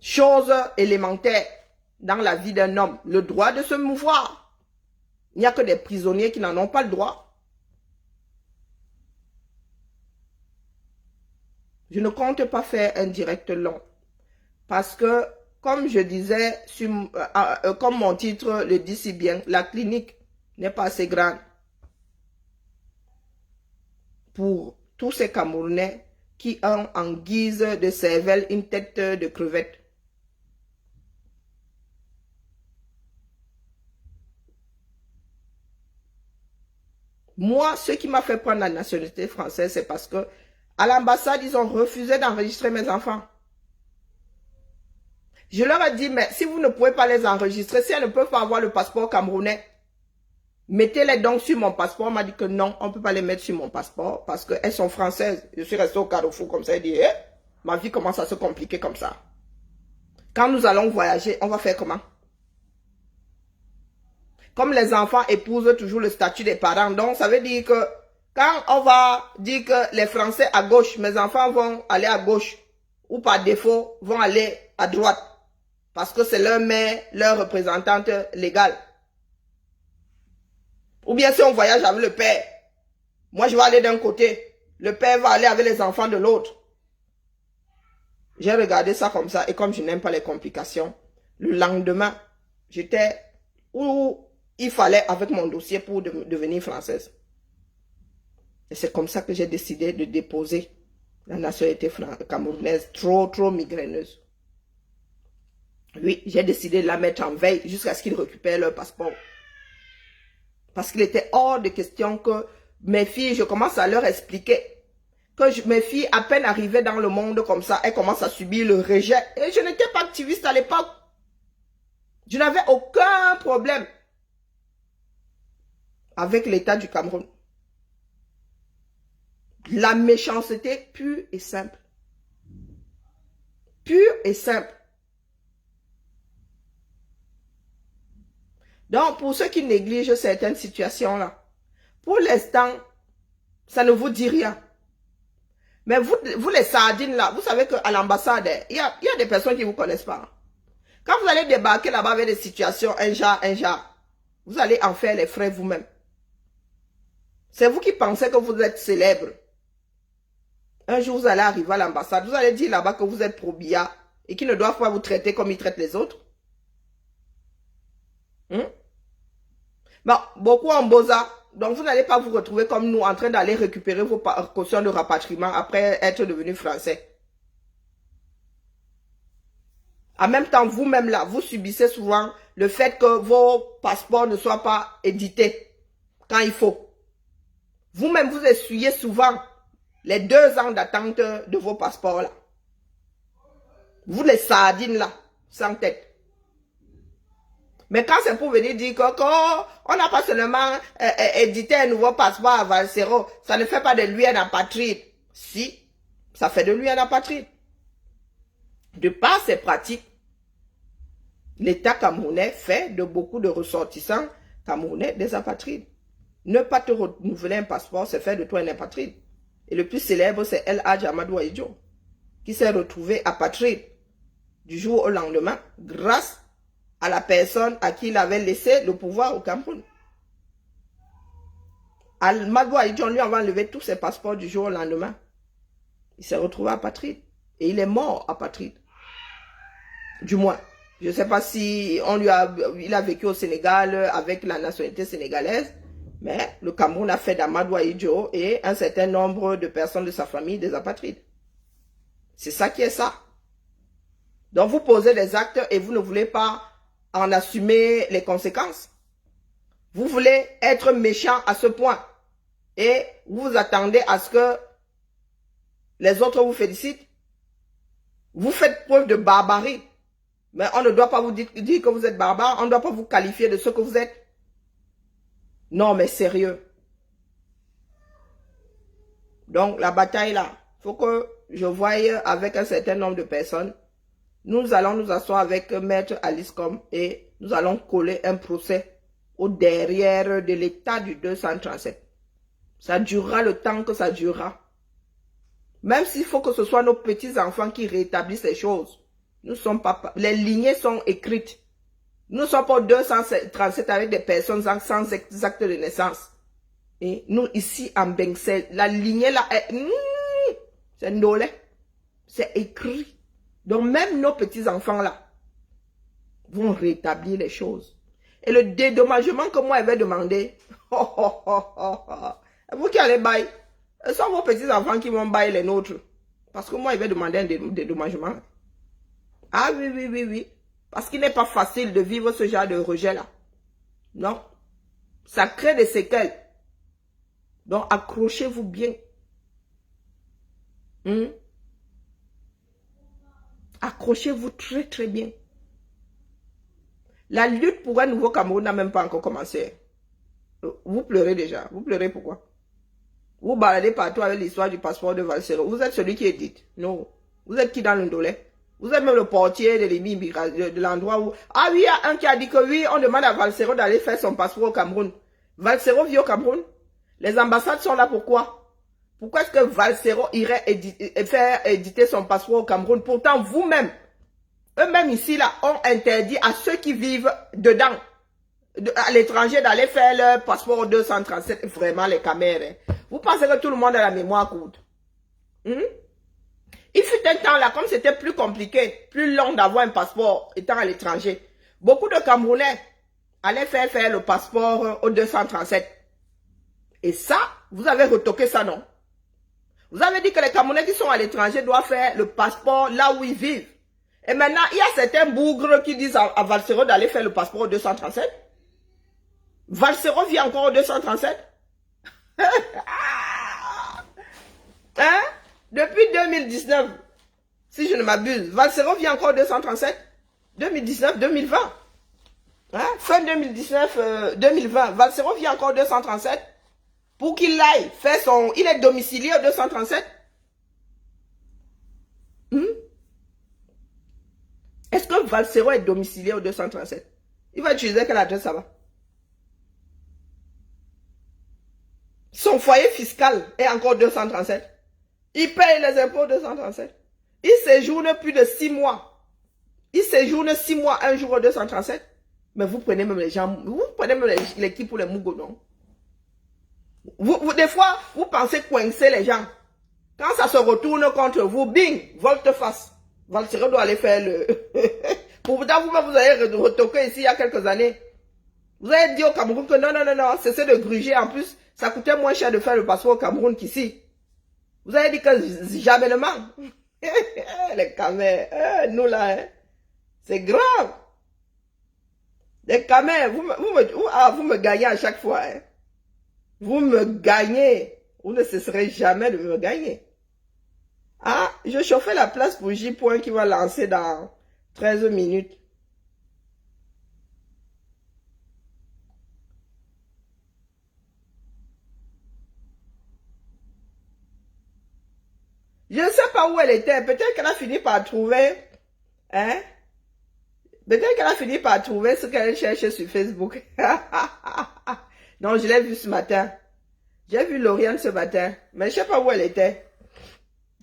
Chose élémentaire dans la vie d'un homme, le droit de se mouvoir. Il n'y a que des prisonniers qui n'en ont pas le droit. Je ne compte pas faire un direct long. Parce que, comme je disais, comme mon titre le dit si bien, la clinique n'est pas assez grande pour tous ces Camerounais qui ont en guise de cervelle une tête de crevette. Moi, ce qui m'a fait prendre la nationalité française, c'est parce que à l'ambassade, ils ont refusé d'enregistrer mes enfants. Je leur ai dit, mais si vous ne pouvez pas les enregistrer, si elles ne peuvent pas avoir le passeport camerounais, mettez-les donc sur mon passeport. On m'a dit que non, on ne peut pas les mettre sur mon passeport parce qu'elles sont françaises. Je suis resté au Carrefour comme ça et dit, ma vie commence à se compliquer comme ça. Quand nous allons voyager, on va faire comment? Comme les enfants épousent toujours le statut des parents, donc ça veut dire que quand on va dire que les Français à gauche, mes enfants vont aller à gauche ou par défaut vont aller à droite parce que c'est leur mère, leur représentante légale. Ou bien si on voyage avec le père, moi je vais aller d'un côté, le père va aller avec les enfants de l'autre. J'ai regardé ça comme ça et comme je n'aime pas les complications, le lendemain, j'étais où il fallait avec mon dossier pour devenir française. Et c'est comme ça que j'ai décidé de déposer la nationalité camerounaise trop migraineuse. Oui, j'ai décidé de la mettre en veille jusqu'à ce qu'ils récupèrent leur passeport. Parce qu'il était hors de question que mes filles, je commence à leur expliquer que mes filles, à peine arrivées dans le monde comme ça, elles commencent à subir le rejet. Et je n'étais pas activiste à l'époque. Je n'avais aucun problème avec l'État du Cameroun. La méchanceté pure et simple. Pure et simple. Donc, pour ceux qui négligent certaines situations-là, pour l'instant, ça ne vous dit rien. Mais vous les sardines là, vous savez qu'à l'ambassade, il y a des personnes qui ne vous connaissent pas. Quand vous allez débarquer là-bas avec des situations, un genre, vous allez en faire les frais vous-même. C'est vous qui pensez que vous êtes célèbre. Un jour, vous allez arriver à l'ambassade, vous allez dire là-bas que vous êtes pro-Biya et qu'ils ne doivent pas vous traiter comme ils traitent les autres. Bon, beaucoup en Boza. Donc, vous n'allez pas vous retrouver comme nous en train d'aller récupérer vos cautions de rapatriement après être devenu français. En même temps, vous-même là, vous subissez souvent le fait que vos passeports ne soient pas édités quand il faut. Vous-même, vous essuyez souvent les 2 ans d'attente de vos passeports là. Vous les sardines là, sans tête. Mais quand c'est pour venir dire qu'on n'a pas seulement édité un nouveau passeport à Valsero, ça ne fait pas de lui un apatride. Si, ça fait de lui un apatride. De par ces pratiques, l'État camerounais fait de beaucoup de ressortissants camerounais des apatrides. Ne pas te renouveler un passeport, c'est faire de toi un apatride. Et le plus célèbre, c'est El Hadj Amadou Ahidjo, qui s'est retrouvé apatride du jour au lendemain grâce à la personne à qui il avait laissé le pouvoir au Cameroun. Amadou Ahidjo, lui, avait enlevé tous ses passeports du jour au lendemain. Il s'est retrouvé apatride. Et il est mort apatride. Du moins. Je ne sais pas si il a vécu au Sénégal avec la nationalité sénégalaise. Mais le Cameroun a fait d'Amadou Ahidjo et un certain nombre de personnes de sa famille des apatrides. C'est ça qui est ça. Donc vous posez des actes et vous ne voulez pas en assumer les conséquences. Vous voulez être méchant à ce point. Et vous vous attendez à ce que les autres vous félicitent. Vous faites preuve de barbarie. Mais on ne doit pas vous dire que vous êtes barbare. On ne doit pas vous qualifier de ce que vous êtes. Non, mais sérieux. Donc, la bataille là, il faut que je voie avec un certain nombre de personnes. Nous allons nous asseoir avec Maître Aliscom et nous allons coller un procès au derrière de l'état du 237. Ça durera le temps que ça durera. Même s'il faut que ce soit nos petits-enfants qui rétablissent les choses. Nous sommes pas, les lignées sont écrites. Nous ne sommes pas 237 avec des personnes sans acte de naissance. Et nous, ici, en Bengsel, la lignée là, c'est Ndolé. C'est écrit. Donc, même nos petits-enfants là vont rétablir les choses. Et le dédommagement que moi, je vais demander, vous qui allez bailler, ce sont vos petits-enfants qui vont bailler les nôtres. Parce que moi, je vais demander un dédommagement. Ah oui. Parce qu'il n'est pas facile de vivre ce genre de rejet-là. Non. Ça crée des séquelles. Donc, accrochez-vous bien. Accrochez-vous très, très bien. La lutte pour un nouveau Cameroun n'a même pas encore commencé. Vous pleurez déjà. Vous pleurez pourquoi? Vous baladez partout avec l'histoire du passeport de Valsero. Vous êtes celui qui édite. Non. Vous êtes qui dans le Ndolé? Vous êtes même le portier de l'endroit où... Ah oui, il y a un qui a dit que oui, on demande à Valsero d'aller faire son passeport au Cameroun. Valsero vit au Cameroun. Les ambassades sont là pourquoi? Pourquoi est-ce que Valsero irait faire éditer son passeport au Cameroun? Pourtant, vous-même, eux-mêmes ici, là, ont interdit à ceux qui vivent dedans, à l'étranger, d'aller faire leur passeport au 237. Vraiment, les caméras. Vous pensez que tout le monde a la mémoire courte? Il fut un temps là, comme c'était plus compliqué, plus long d'avoir un passeport étant à l'étranger, beaucoup de Camerounais allaient faire le passeport au 237. Et ça, vous avez retoqué ça, non? Vous avez dit que les Camerounais qui sont à l'étranger doivent faire le passeport là où ils vivent. Et maintenant, il y a certains bougres qui disent à Valsero d'aller faire le passeport au 237. Valsero vit encore au 237? Hein? Depuis 2019, si je ne m'abuse, Valsero vit encore au 237? 2019, 2020. Hein? Fin 2019, 2020, Valsero vient encore 237 pour qu'il aille faire son... Il est domicilié au 237. Est-ce que Valsero est domicilié au 237? Il va utiliser quelle adresse ça va? Son foyer fiscal est encore 237. Il paye les impôts 237. Il séjourne plus de 6 mois. Il séjourne 6 mois, un jour au 237. Mais vous prenez même les gens, vous prenez même l'équipe pour les Mougos, non? Des fois, vous pensez coincer les gens. Quand ça se retourne contre vous, bing, volte-face. Valsero doit aller faire le... Pourtant, vous-même, vous avez retoqué ici il y a quelques années. Vous avez dit au Cameroun que non, cessez de gruger. En plus, ça coûtait moins cher de faire le passeport au Cameroun qu'ici. Vous avez dit que jamais le manque. Les Camers, nous là, hein, c'est grave. Les Camers, vous me gagnez à chaque fois. Hein. Vous me gagnez. Vous ne cesserez jamais de me gagner. Ah, je chauffais la place pour J. qui va lancer dans 13 minutes. Je ne sais pas où elle était. Peut-être qu'elle a fini par trouver... Hein? Peut-être qu'elle a fini par trouver ce qu'elle cherchait sur Facebook. Non, je l'ai vu ce matin. J'ai vu Lauriane ce matin. Mais je ne sais pas où elle était.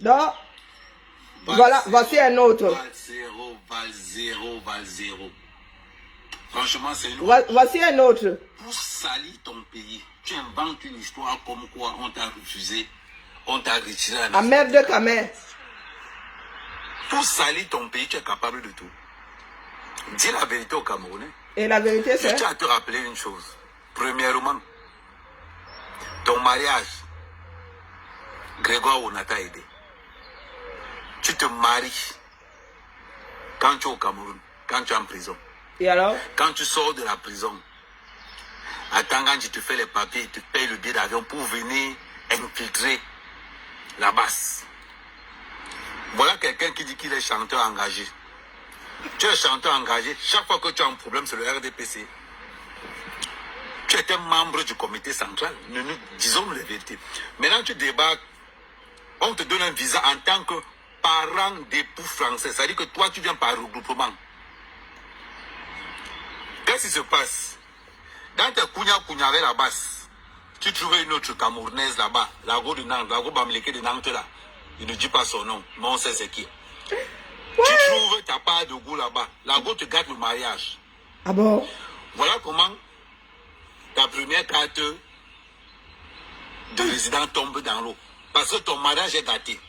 Non. Voilà, voici un autre. Valsero. Franchement, c'est une... Voici un autre. Pour salir ton pays, tu inventes une histoire comme quoi on t'a refusé, on t'a retiré la À merde de Camer. Pour salir ton pays, tu es capable de tout. Dis la vérité aux Camerounais. Et la vérité, c'est... Je tiens à te rappeler une chose. Premièrement, ton mariage, Grégoire on t'a aidé. Tu te maries quand tu es au Cameroun, quand tu es en prison. Et alors? Quand tu sors de la prison, à Tangan, tu te fais les papiers, tu te payes le billet d'avion pour venir infiltrer la basse. Voilà quelqu'un qui dit qu'il est chanteur engagé. Tu es chanteur engagé, chaque fois que tu as un problème sur le RDPC, tu étais membre du comité central. Nous disons la vérité. Maintenant, tu débarques, on te donne un visa en tant que parent d'époux français. C'est-à-dire que toi, tu viens par regroupement. Qu'est-ce qui se passe? Dans tes Kounya avec la basse, tu trouvais une autre Camerounaise là-bas, la go de Nantes, la go Bamileke de Nantes là. Il ne dit pas son nom, mais on sait c'est qui. Ouais. Tu trouves ta part de goût là-bas. La go te gâte le mariage. Ah bon? Voilà comment ta première carte de résident tombe dans l'eau. Parce que ton mariage est gâté.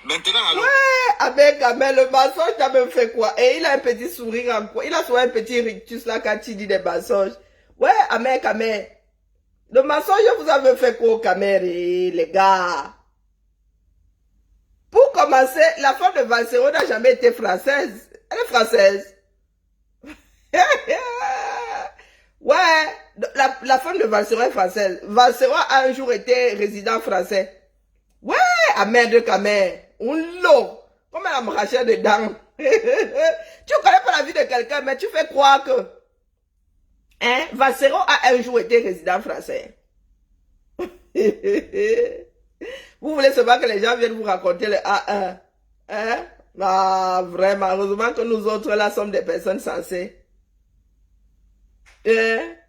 Maintenant, alors... Ouais, avec Gamel, le mensonge, ça me fait quoi? Et il a un petit sourire en quoi? Il a souvent un petit rictus là quand il dit des mensonges. Ouais, Amé, Kamé. Le mensonge vous avez fait quoi, Kamé, les gars? Pour commencer, la femme de Valsero n'a jamais été française. Elle est française. Ouais, la femme de Valsero est française. Valsero a un jour été résident français. Ouais, Amé de Kamé. Un lot. Comme elle a m'arraché dedans. Tu connais pas la vie de quelqu'un, mais tu fais croire que... Hein? Valsero a un jour été résident français. Vous voulez seulement que les gens viennent vous raconter le A1. Hein? Ah, vraiment, heureusement que nous autres là sommes des personnes sensées.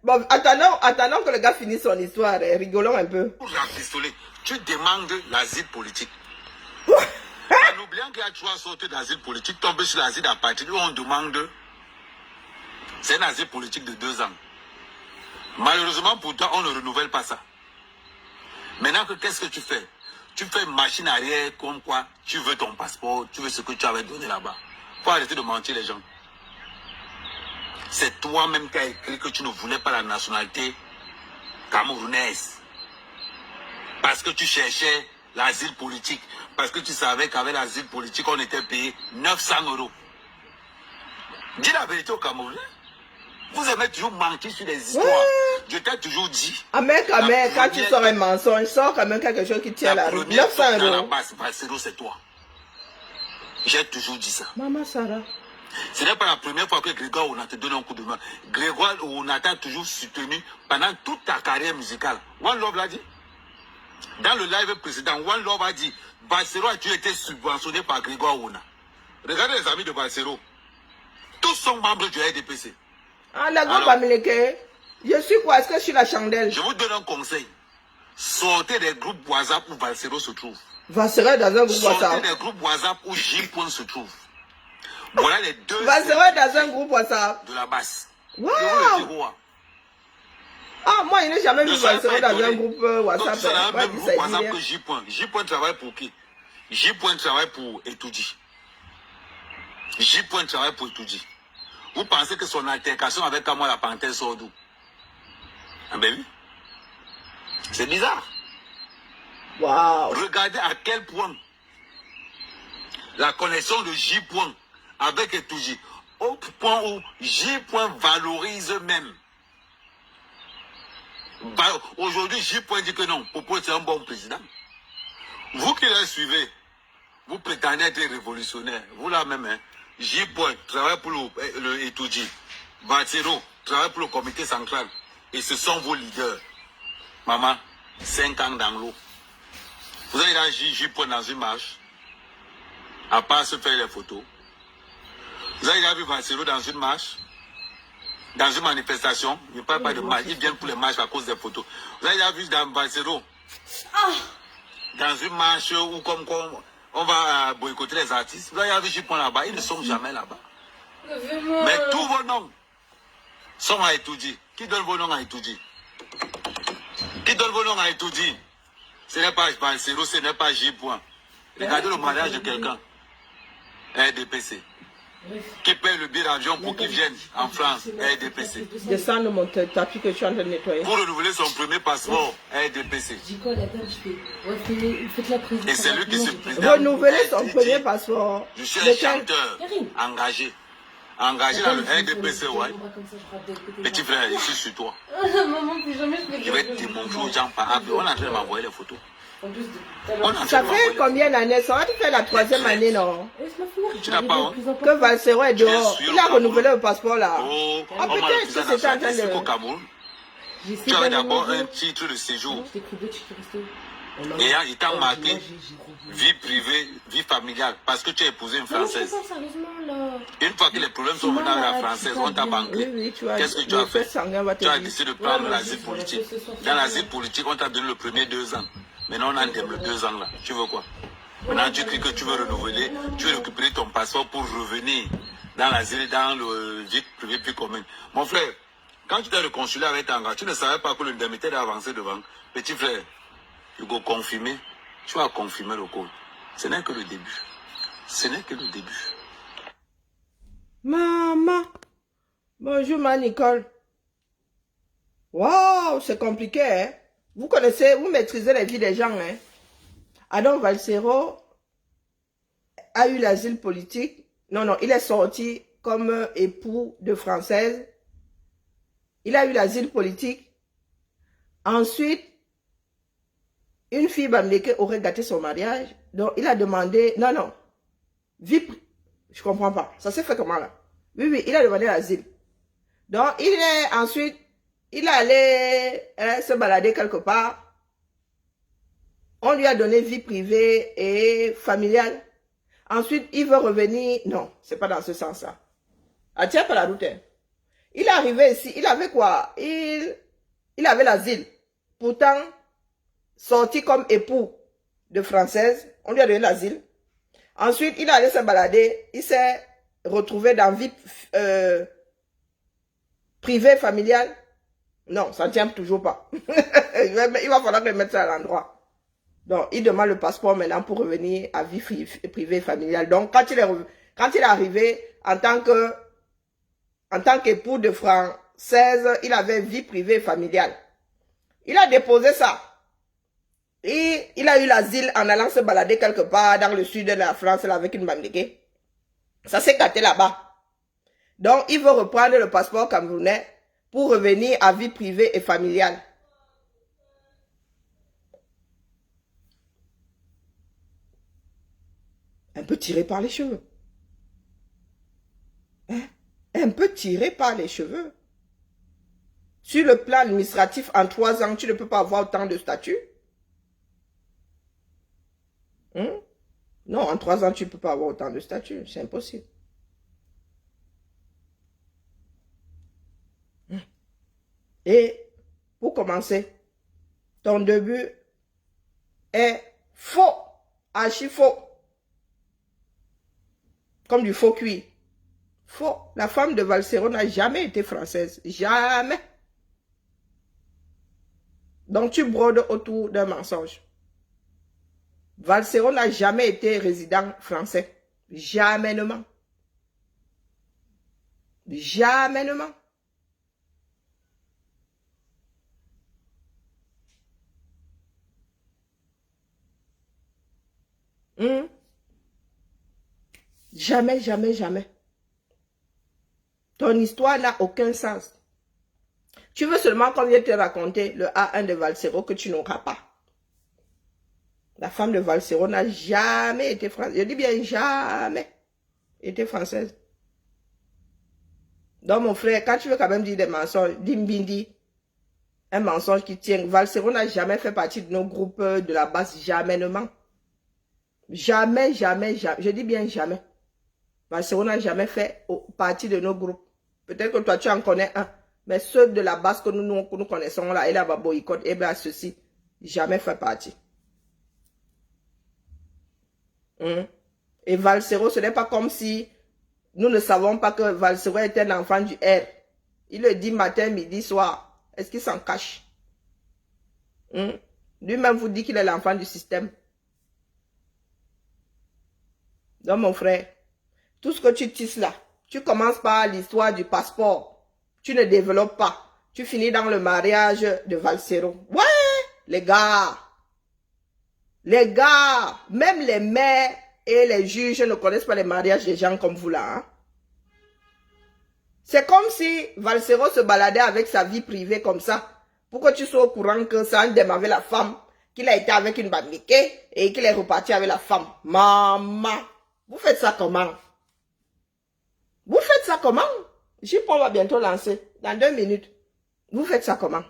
Bon, attendons que le gars finisse son histoire, rigolons un peu. Pour la pistolet, tu demandes l'asile politique. En oubliant qu'il y a 3 sortes d'asile politique, tomber sur l'asile à partir où on demande, c'est un asile politique de 2 ans. Malheureusement, pour toi, on ne renouvelle pas ça. Maintenant, qu'est-ce que tu fais? Tu fais machine arrière comme quoi tu veux ton passeport, tu veux ce que tu avais donné là-bas. Faut arrêter de mentir les gens. C'est toi-même qui as écrit que tu ne voulais pas la nationalité camerounaise. Parce que tu cherchais l'asile politique. Parce que tu savais qu'avec l'asile politique, on était payé 900 €. Dis la vérité aux Camerounais. Vous aimez toujours mentir sur les histoires. Ouais. Je t'ai toujours dit. Amé, quand tu sors un mensonge, sors quand même quelque chose qui tient la route. 900 €. La base, c'est toi. J'ai toujours dit ça. Maman Sarah. Ce n'est pas la première fois que Grégoire Ona te donne un coup de main. Grégoire Ona t'a toujours soutenu pendant toute ta carrière musicale. One Love l'a dit. Dans le live précédent, One Love a dit Balsero a toujours été subventionné par Grégoire Ona. Regardez les amis de Balsero. Tous sont membres du RDPC. Ah, la groupe américaine. Je suis quoi? Est-ce que je suis la chandelle? Je vous donne un conseil. Sortez des groupes WhatsApp où Balsero se trouve. Balsero est dans un groupe Sortez WhatsApp. des groupes WhatsApp où J. se trouve. Voilà les deux. Balsero est dans un groupe WhatsApp. De la basse. Wow! Je vous le dis, roi. Ah, moi, je n'ai jamais vu Balsero dans un groupe Donc, WhatsApp. c'est dans le Ouais, même ça groupe dit WhatsApp rien. que J. J. travaille pour qui? J. travaille pour Etoudi. J. travaille pour Etoudi. Vous pensez que son altercation avec Kamwa la Panthère sort d'où? Ah ben oui. C'est bizarre. Wow. Regardez à quel point la connexion de J. avec Etoudi, au point où J. valorise même. Aujourd'hui, J. dit que non, Popo c'est un bon président. Vous qui le suivez, vous prétendez être révolutionnaire. Vous là même, hein, J. travaille pour le Etoudi. Balsero travaille pour le comité central. Et ce sont vos leaders. Maman, 5 ans dans l'eau. Vous avez là J. dans une marche, à part se faire les photos. Vous avez déjà vu Balsero dans une marche, dans une manifestation. Il ne parle pas de marche, ils viennent pour les marches à cause des photos. Vous avez déjà vu dans Balsero, dans une marche où comme on va boycotter les artistes. Vous avez déjà vu J. là-bas, ils ne sont jamais là-bas. Mais tous vos noms sont à Etoudi. Qui donne vos noms à Etoudi? Qui donne vos noms à Etoudi? Ce n'est pas Balsero, ce n'est pas J. Regardez le mariage de quelqu'un. RDPC. Qui paye le billet d'avion pour qu'il vienne en France. RDPC. Descends de mon tapis que je suis en train de nettoyer. Pour renouveler son premier passeport. RDPC. Et c'est lui qui se présente. Renouveler son premier passeport. Je suis un chanteur engagé. Engagé dans le RDPC, ouais. Petit frère, je suis sur toi. Je vais te montrer aux gens par après. On est en train de m'envoyer les photos. Ça fait combien d'années? Ça va te faire la 3e année, non? Tu n'as pas honte? Que Balsero est dehors. Il a renouvelé le passeport là. Oh, Ah, on m'a peut-être refusé que c'était en train nationalité de... au Cameroun. Tu avais d'abord un titre de séjour. Et il t'a marqué vie privée, vie familiale, parce que tu as épousé une Française. Une fois que les problèmes sont venus avec la Française, on t'a banqué. Oui, Qu'est-ce que tu as fait? Tu as décidé de prendre l'asile politique. Dans l'asile politique, on t'a donné le premier 2 ans. Maintenant, on entame le 2 ans là. Tu veux quoi? Maintenant, tu cries que tu veux renouveler, tu veux récupérer ton passeport pour revenir dans l'asile, dans le vie privée plus commune. Mon frère, quand tu t'es réconcilié avec Tanga, tu ne savais pas que l'indemnité est avancé devant. Petit frère, tu vas confirmer, tu vas confirmer le code. Ce n'est que le début. Ce n'est que le début. Maman. Bonjour, ma Nicole. Waouh, c'est compliqué, hein? Vous connaissez, vous maîtrisez la vie des gens, hein? Adam Balsero a eu l'asile politique. Non, il est sorti comme époux de Française. Il a eu l'asile politique. Ensuite, une fille bamléke aurait gâté son mariage. Donc, il a demandé... Non. Je comprends pas. Ça s'est fait comment, là? Oui, il a demandé l'asile. Donc, ensuite, il est allé se balader quelque part. On lui a donné vie privée et familiale. Ensuite, il veut revenir. Non, c'est pas dans ce sens-là. Ah, tiens pas la route. Hein. Il est arrivé ici. Il avait quoi? Il avait l'asile. Pourtant, sorti comme époux de Française, on lui a donné l'asile. Ensuite, il est allé se balader. Il s'est retrouvé dans vie privée, familiale. Non, ça ne tient toujours pas. Il va falloir que je mette ça à l'endroit. Donc, il demande le passeport maintenant pour revenir à vie privée, familiale. Donc, quand il est arrivé en tant qu'époux de Française, il avait vie privée, familiale. Il a déposé ça. Et il a eu l'asile en allant se balader quelque part dans le sud de la France là, avec une bamléké. Ça s'est gâté là-bas. Donc, il veut reprendre le passeport camerounais pour revenir à vie privée et familiale. Un peu tiré par les cheveux. un peu tiré par les cheveux. Sur le plan administratif, en 3 ans, tu ne peux pas avoir autant de statuts. Non, en 3 ans, tu ne peux pas avoir autant de statuts. C'est impossible. Et pour commencer, ton début est faux, archi faux. Comme du faux cuit. Faux. La femme de Valsero n'a jamais été française. Jamais. Donc tu brodes autour d'un mensonge. Valsero n'a jamais été résident français. Jamainement. Jamainement. Jamais, jamais, jamais. Ton histoire n'a aucun sens. Tu veux seulement qu'on vienne te raconter le A1 de Valsero que tu n'auras pas. La femme de Valsero n'a jamais été française. Je dis bien jamais été française. Donc mon frère, quand tu veux quand même dire des mensonges, dis Mbindi, un mensonge qui tient. Valsero n'a jamais fait partie de nos groupes de la base, jamainement. Jamais, jamais, jamais. Je dis bien jamais. Valsero n'a jamais fait partie de nos groupes. Peut-être que toi, tu en connais un. Mais ceux de la base que nous connaissons là, et là, boycott, et bien ceci, jamais fait partie. Et Valsero, ce n'est pas comme si nous ne savons pas que Valsero est un enfant du R. Il le dit matin, midi, soir. Est-ce qu'il s'en cache? Lui-même vous dit qu'il est l'enfant du système. Donc mon frère, tout ce que tu tisses là, tu commences par l'histoire du passeport. Tu ne développes pas. Tu finis dans le mariage de Valsero. Ouais, les gars. Les gars, même les maires et les juges ne connaissent pas les mariages des gens comme vous là. Hein? C'est comme si Valsero se baladait avec sa vie privée comme ça. Pour que tu sois au courant que ça démarre avec la femme, qu'il a été avec une bambique et qu'il est reparti avec la femme. Maman, vous faites ça comment? Vous faites ça comment? J-Point va bientôt lancer, dans 2 minutes. Vous faites ça comment?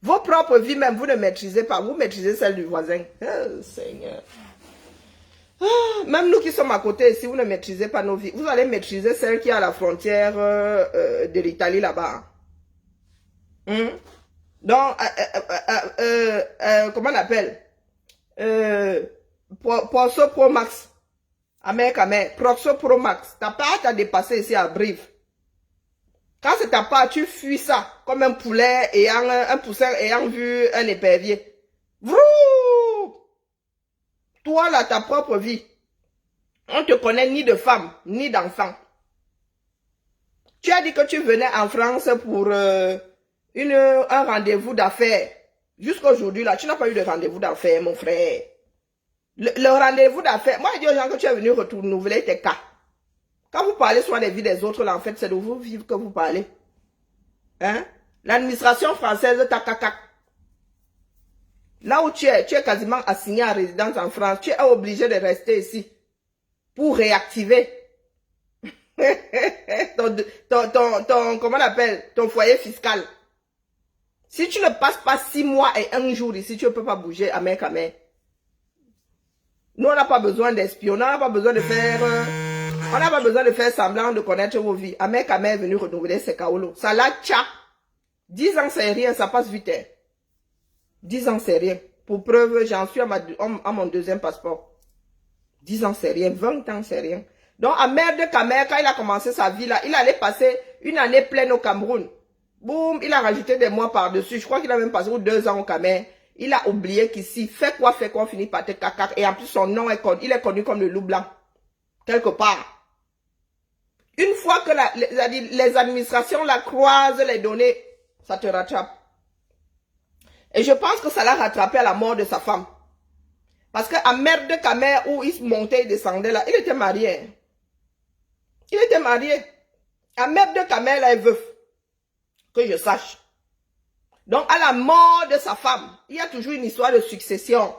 Vos propres vies même, vous ne maîtrisez pas. Vous maîtrisez celle du voisin. Oh, Seigneur. Même nous qui sommes à côté, si vous ne maîtrisez pas nos vies, vous allez maîtriser celle qui est à la frontière de l'Italie là-bas. Donc, comment on appelle? Proxo Pro Max. Proxo Pro Max. Ta part t'a dépassé ici à Brive. Quand c'est ta part, tu fuis ça comme un poulet ayant un poussin ayant vu un épervier. Vrou! Toi là, ta propre vie. On te connaît ni de femme, ni d'enfant. Tu as dit que tu venais en France pour un rendez-vous d'affaires. Jusqu'aujourd'hui là, tu n'as pas eu de rendez-vous d'affaires, mon frère. Le rendez-vous d'affaires, moi je dis aux gens que tu es venu renouveler tes cas. Quand vous parlez sur les vies des autres, là, en fait, c'est de vous vivre que vous parlez. Hein? L'administration française, tacacac. Là où tu es quasiment assigné à résidence en France, tu es obligé de rester ici pour réactiver comment on appelle, ton foyer fiscal. Si tu ne passes pas 6 mois et 1 jour ici, tu ne peux pas bouger à main. Nous, on n'a pas besoin d'espions, on n'a pas besoin de faire... on n'a pas besoin de faire semblant de connaître vos vies. Amek est venu renouveler ses kaolo. Ça l'a tcha. 10 ans, c'est rien, ça passe vite. 10 ans, c'est rien. Pour preuve, j'en suis à mon 2e passeport. 10 ans, c'est rien. 20 ans, c'est rien. Donc, Amer de Kamer, quand il a commencé sa vie là, il allait passer une année pleine au Cameroun. Boum, il a rajouté des mois par-dessus. Je crois qu'il a même passé 2 ans au Camer. Il a oublié qu'ici, fait quoi, finit par te cacac. Et en plus, son nom est connu. Il est connu comme le loup blanc. Quelque part. Une fois que les administrations la croisent les données, ça te rattrape. Et je pense que ça l'a rattrapé à la mort de sa femme. Parce qu'à Mer de Camer, où il montait et descendait là, il était marié. Il était marié. À Mer de Camer, là, il est veuf. Que je sache. Donc, à la mort de sa femme, il y a toujours une histoire de succession.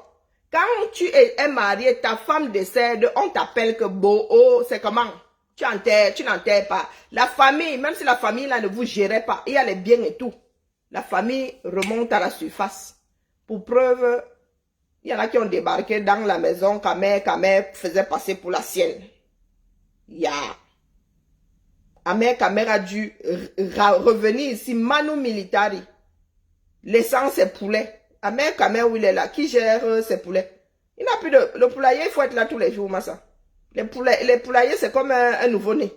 Quand tu es marié, ta femme décède, on t'appelle que Bo, c'est comment? tu n'enterres pas. La famille, même si la famille là ne vous gérait pas, il y a les biens et tout. La famille remonte à la surface. Pour preuve, il y en a qui ont débarqué dans la maison qu'Amer faisait passer pour la sienne. Amer a dû revenir ici, manu militari, laissant ses poulets. Amer où il est là, qui gère ses poulets? Il n'a plus de... Le poulailler, il faut être là tous les jours, Massa. Les poulaillers, c'est comme un nouveau-né.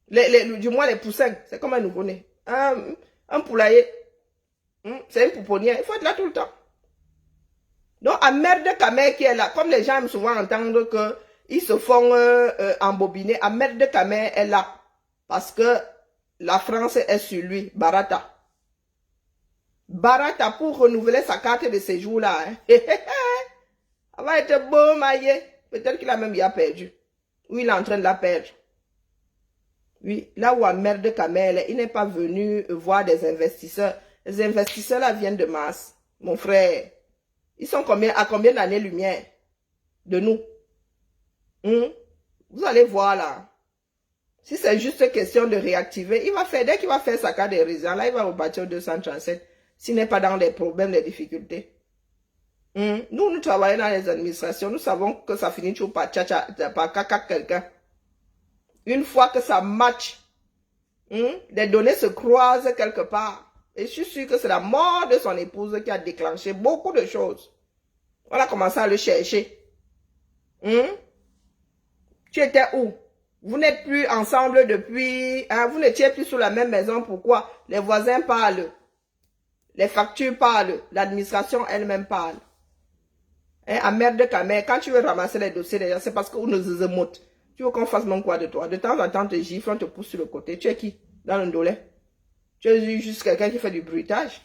Du moins, les poussins, c'est comme un nouveau-né. Un poulailler, c'est une pouponnière. Il faut être là tout le temps. Donc, Ahmed Kamer qui est là, comme les gens aiment souvent entendre qu'ils se font embobiner, Ahmed Kamer est là. Parce que la France est sur lui, Barata. Barata, pour renouveler sa carte de séjour là, hein. Ça va être beau, maillé. Peut-être qu'il a même bien perdu. Ou il est en train de la perdre. Oui, là où Ahmed Kamel, il n'est pas venu voir des investisseurs. Les investisseurs là viennent de Mars. Mon frère, ils sont à combien d'années-lumière de nous? Vous allez voir là. Si c'est juste question de réactiver, il va faire, dès qu'il va faire sa carte de résident, là, il va repartir au 237. S'il n'est pas dans des problèmes, des difficultés. Nous travaillons dans les administrations, nous savons que ça finit toujours par caca quelqu'un. Une fois que ça match, les données se croisent quelque part. Et je suis sûr que c'est la mort de son épouse qui a déclenché beaucoup de choses. On a commencé à le chercher. Tu étais où? Vous n'êtes plus ensemble depuis... vous n'étiez plus sous la même maison. Pourquoi? Les voisins parlent. Les factures parlent. L'administration elle-même parle. Ahmed Kamer, quand tu veux ramasser les dossiers des gens, c'est parce qu'on nous zémote. Tu veux qu'on fasse même quoi de toi? De temps en temps, on te gifle, on te pousse sur le côté. Tu es qui? Dans le dolé? Tu es juste quelqu'un qui fait du bruitage?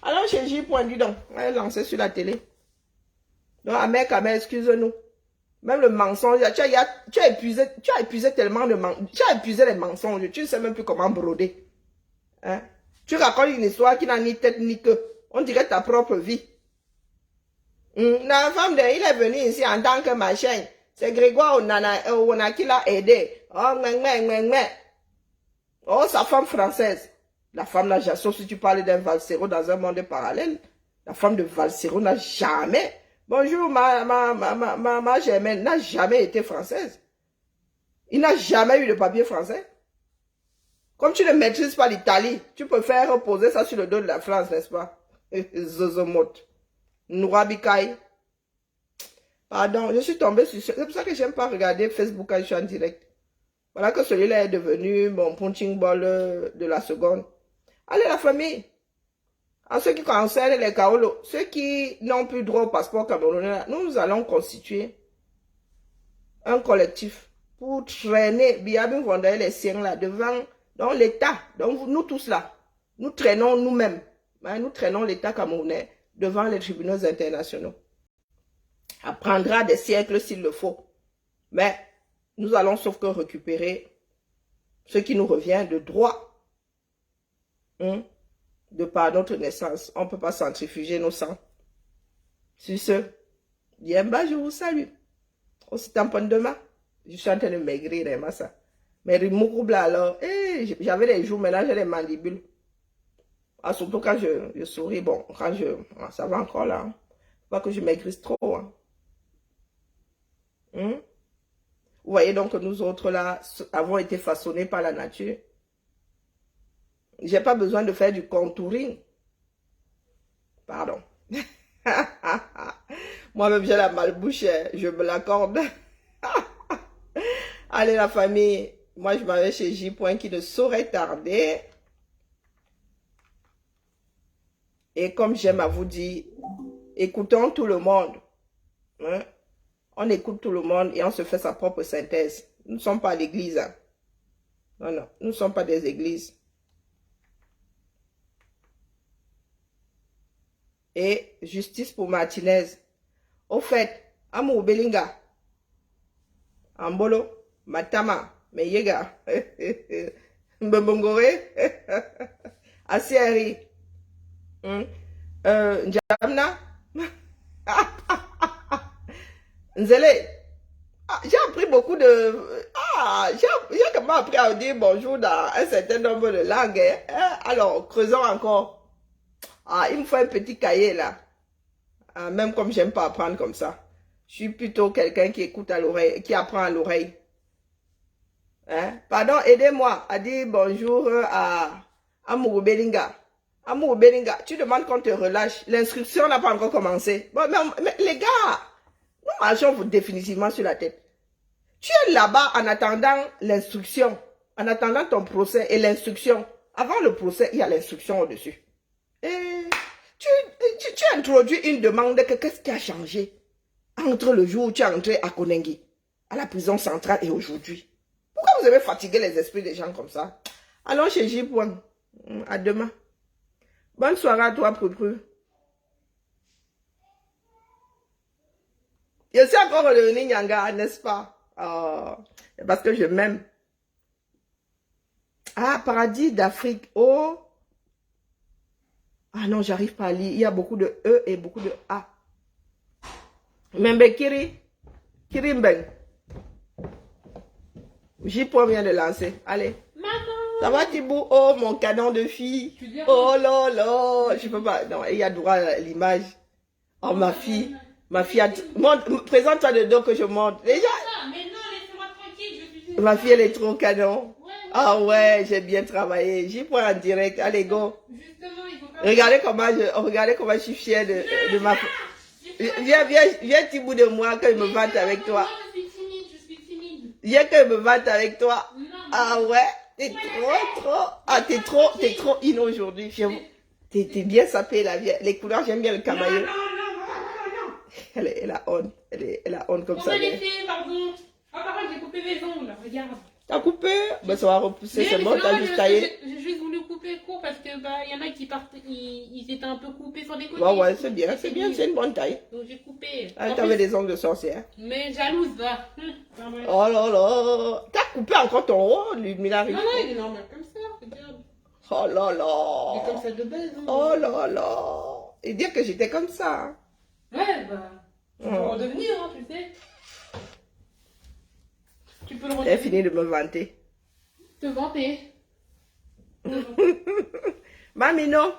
Alors chez J. Dis donc, elle est lancée sur la télé. Donc Ahmed Kamer, excuse-nous. Même le mensonge, tu as épuisé tellement de mensonges. Tu as épuisé les mensonges. Tu ne sais même plus comment broder. Tu racontes une histoire qui n'a ni tête ni queue. On dirait ta propre vie. La femme il est venu ici en tant que machin. C'est Grégoire Onana qui l'a aidé. Oh, sa femme française. La femme là, sauf si tu parles d'un Valsero dans un monde parallèle. La femme de Valsero n'a jamais... Bonjour, ma Germaine n'a jamais été française. Il n'a jamais eu de papier français. Comme tu ne maîtrises pas l'Italie, tu peux faire reposer ça sur le dos de la France, n'est-ce pas? Zozomot. Nourabikai. Pardon, je suis tombée sur... C'est pour ça que j'aime pas regarder Facebook quand je suis en direct. Voilà que celui-là est devenu mon punching ball de la seconde. Allez, la famille. En ce qui concerne les Kaolo, ceux qui n'ont plus droit au passeport camerounais, nous allons constituer un collectif pour traîner Biabin Vondaye les siens là devant donc l'État. Donc nous tous là, nous traînons nous-mêmes. Nous traînons l'État camerounais devant les tribunaux internationaux. Ça prendra des siècles s'il le faut. Mais nous allons sauf que récupérer ce qui nous revient de droit. De par notre naissance. On ne peut pas centrifuger nos sangs. Sur ce, bien bas, je vous salue. Aussi tampon demain. Je suis en train de maigrir, hein, ça. Mais Rimoukroubla alors, j'avais les joues, maintenant j'ai les mandibules. Surtout quand je souris, bon, quand ça va encore là. Pas que je maigrisse trop. Vous voyez donc que nous autres là, avons été façonnés par la nature. J'ai pas besoin de faire du contouring. Pardon. Moi-même, j'ai la malbouche, je me l'accorde. Allez, la famille. Moi, je m'en vais chez J. qui ne saurait tarder. Et comme j'aime à vous dire, écoutons tout le monde. On écoute tout le monde et on se fait sa propre synthèse. Nous ne sommes pas l'église. Non, non, nous ne sommes pas des églises. Et justice pour Martinez. Au fait, Amou Belinga, Ambolo, Matama, Meyega, Mbongore, Asieri, Njamna, Nzele. J'ai appris beaucoup de... j'ai quand même appris à dire bonjour dans un certain nombre de langues. Hein. Alors, creusons encore. Ah, il me faut un petit cahier là. Ah, même comme j'aime pas apprendre comme ça. Je suis plutôt quelqu'un qui écoute à l'oreille, qui apprend à l'oreille. Hein? Pardon, aidez-moi à dire bonjour à Amourou Belinga. Amourou Belinga, tu demandes qu'on te relâche. L'instruction n'a pas encore commencé. Bon, mais les gars, nous marchons définitivement sur la tête. Tu es là-bas en attendant l'instruction, en attendant ton procès et l'instruction. Avant le procès, il y a l'instruction au-dessus. Et tu introduis une demande que qu'est-ce qui a changé entre le jour où tu es entré à Konengi, à la prison centrale et aujourd'hui. Pourquoi vous avez fatigué les esprits des gens comme ça? Allons chez J. À demain. Bonne soirée à toi, Prupru. Je suis encore redevenu Nyanga, n'est-ce pas? Oh, parce que je m'aime. Ah, paradis d'Afrique. Oh. Ah non, j'arrive pas à lire. Il y a beaucoup de E et beaucoup de A. Membe Kiri. Kirimbeng. J. vient de lancer. Allez. Maman. Ça va, Thibou? Oh, mon canon de fille. Oh là là. Je peux pas. Non, il y a droit à l'image. Oh, ma fille. Ma fille a... Présente-toi de dos que je monte. Déjà. Mais non, laissez-moi tranquille. Je suis... Ma fille, elle est trop canon. Ouais. Ah ouais, j'ai bien travaillé. J'y prends en direct. Allez, go. Justement, il faut pas... Regardez comment je suis fière de ma... Viens, petit bout de moi, que je me batte avec toi. Moi, je suis timide. Viens que je me batte avec toi. Non, Ah ouais, t'es trop. Ah, t'es trop in aujourd'hui. T'es bien sapé, la vieille. Les couleurs, j'aime bien le camailleux. non. Elle a honte. Elle a honte comme On ça. va laisser, pardon. Ah, par contre, j'ai coupé mes ongles, regarde. T'as coupé? Ben, ça va repousser, c'est Mais bon, t'as non, juste taillé. J'ai juste voulu couper court parce que, y en a qui partent, ils étaient un peu coupés sur des côtés. Ouais, c'est bien, c'est une bonne taille. Donc, j'ai coupé. Ah, En t'avais plus, des ongles de sorcière. Mais jalouse, va. Pas mal. Oh là là. T'as coupé encore ton haut, Ludmila Rico. Non, il est normal comme ça, regarde. Oh là Il est comme là. ça de base. Hein. Oh là là. Et dire que j'étais comme ça. Hein. Ouais, bah. Tu peux redevenir, hein, tu sais. Tu peux le J'ai redevenir. fini de me vanter. Te vanter. Mamino.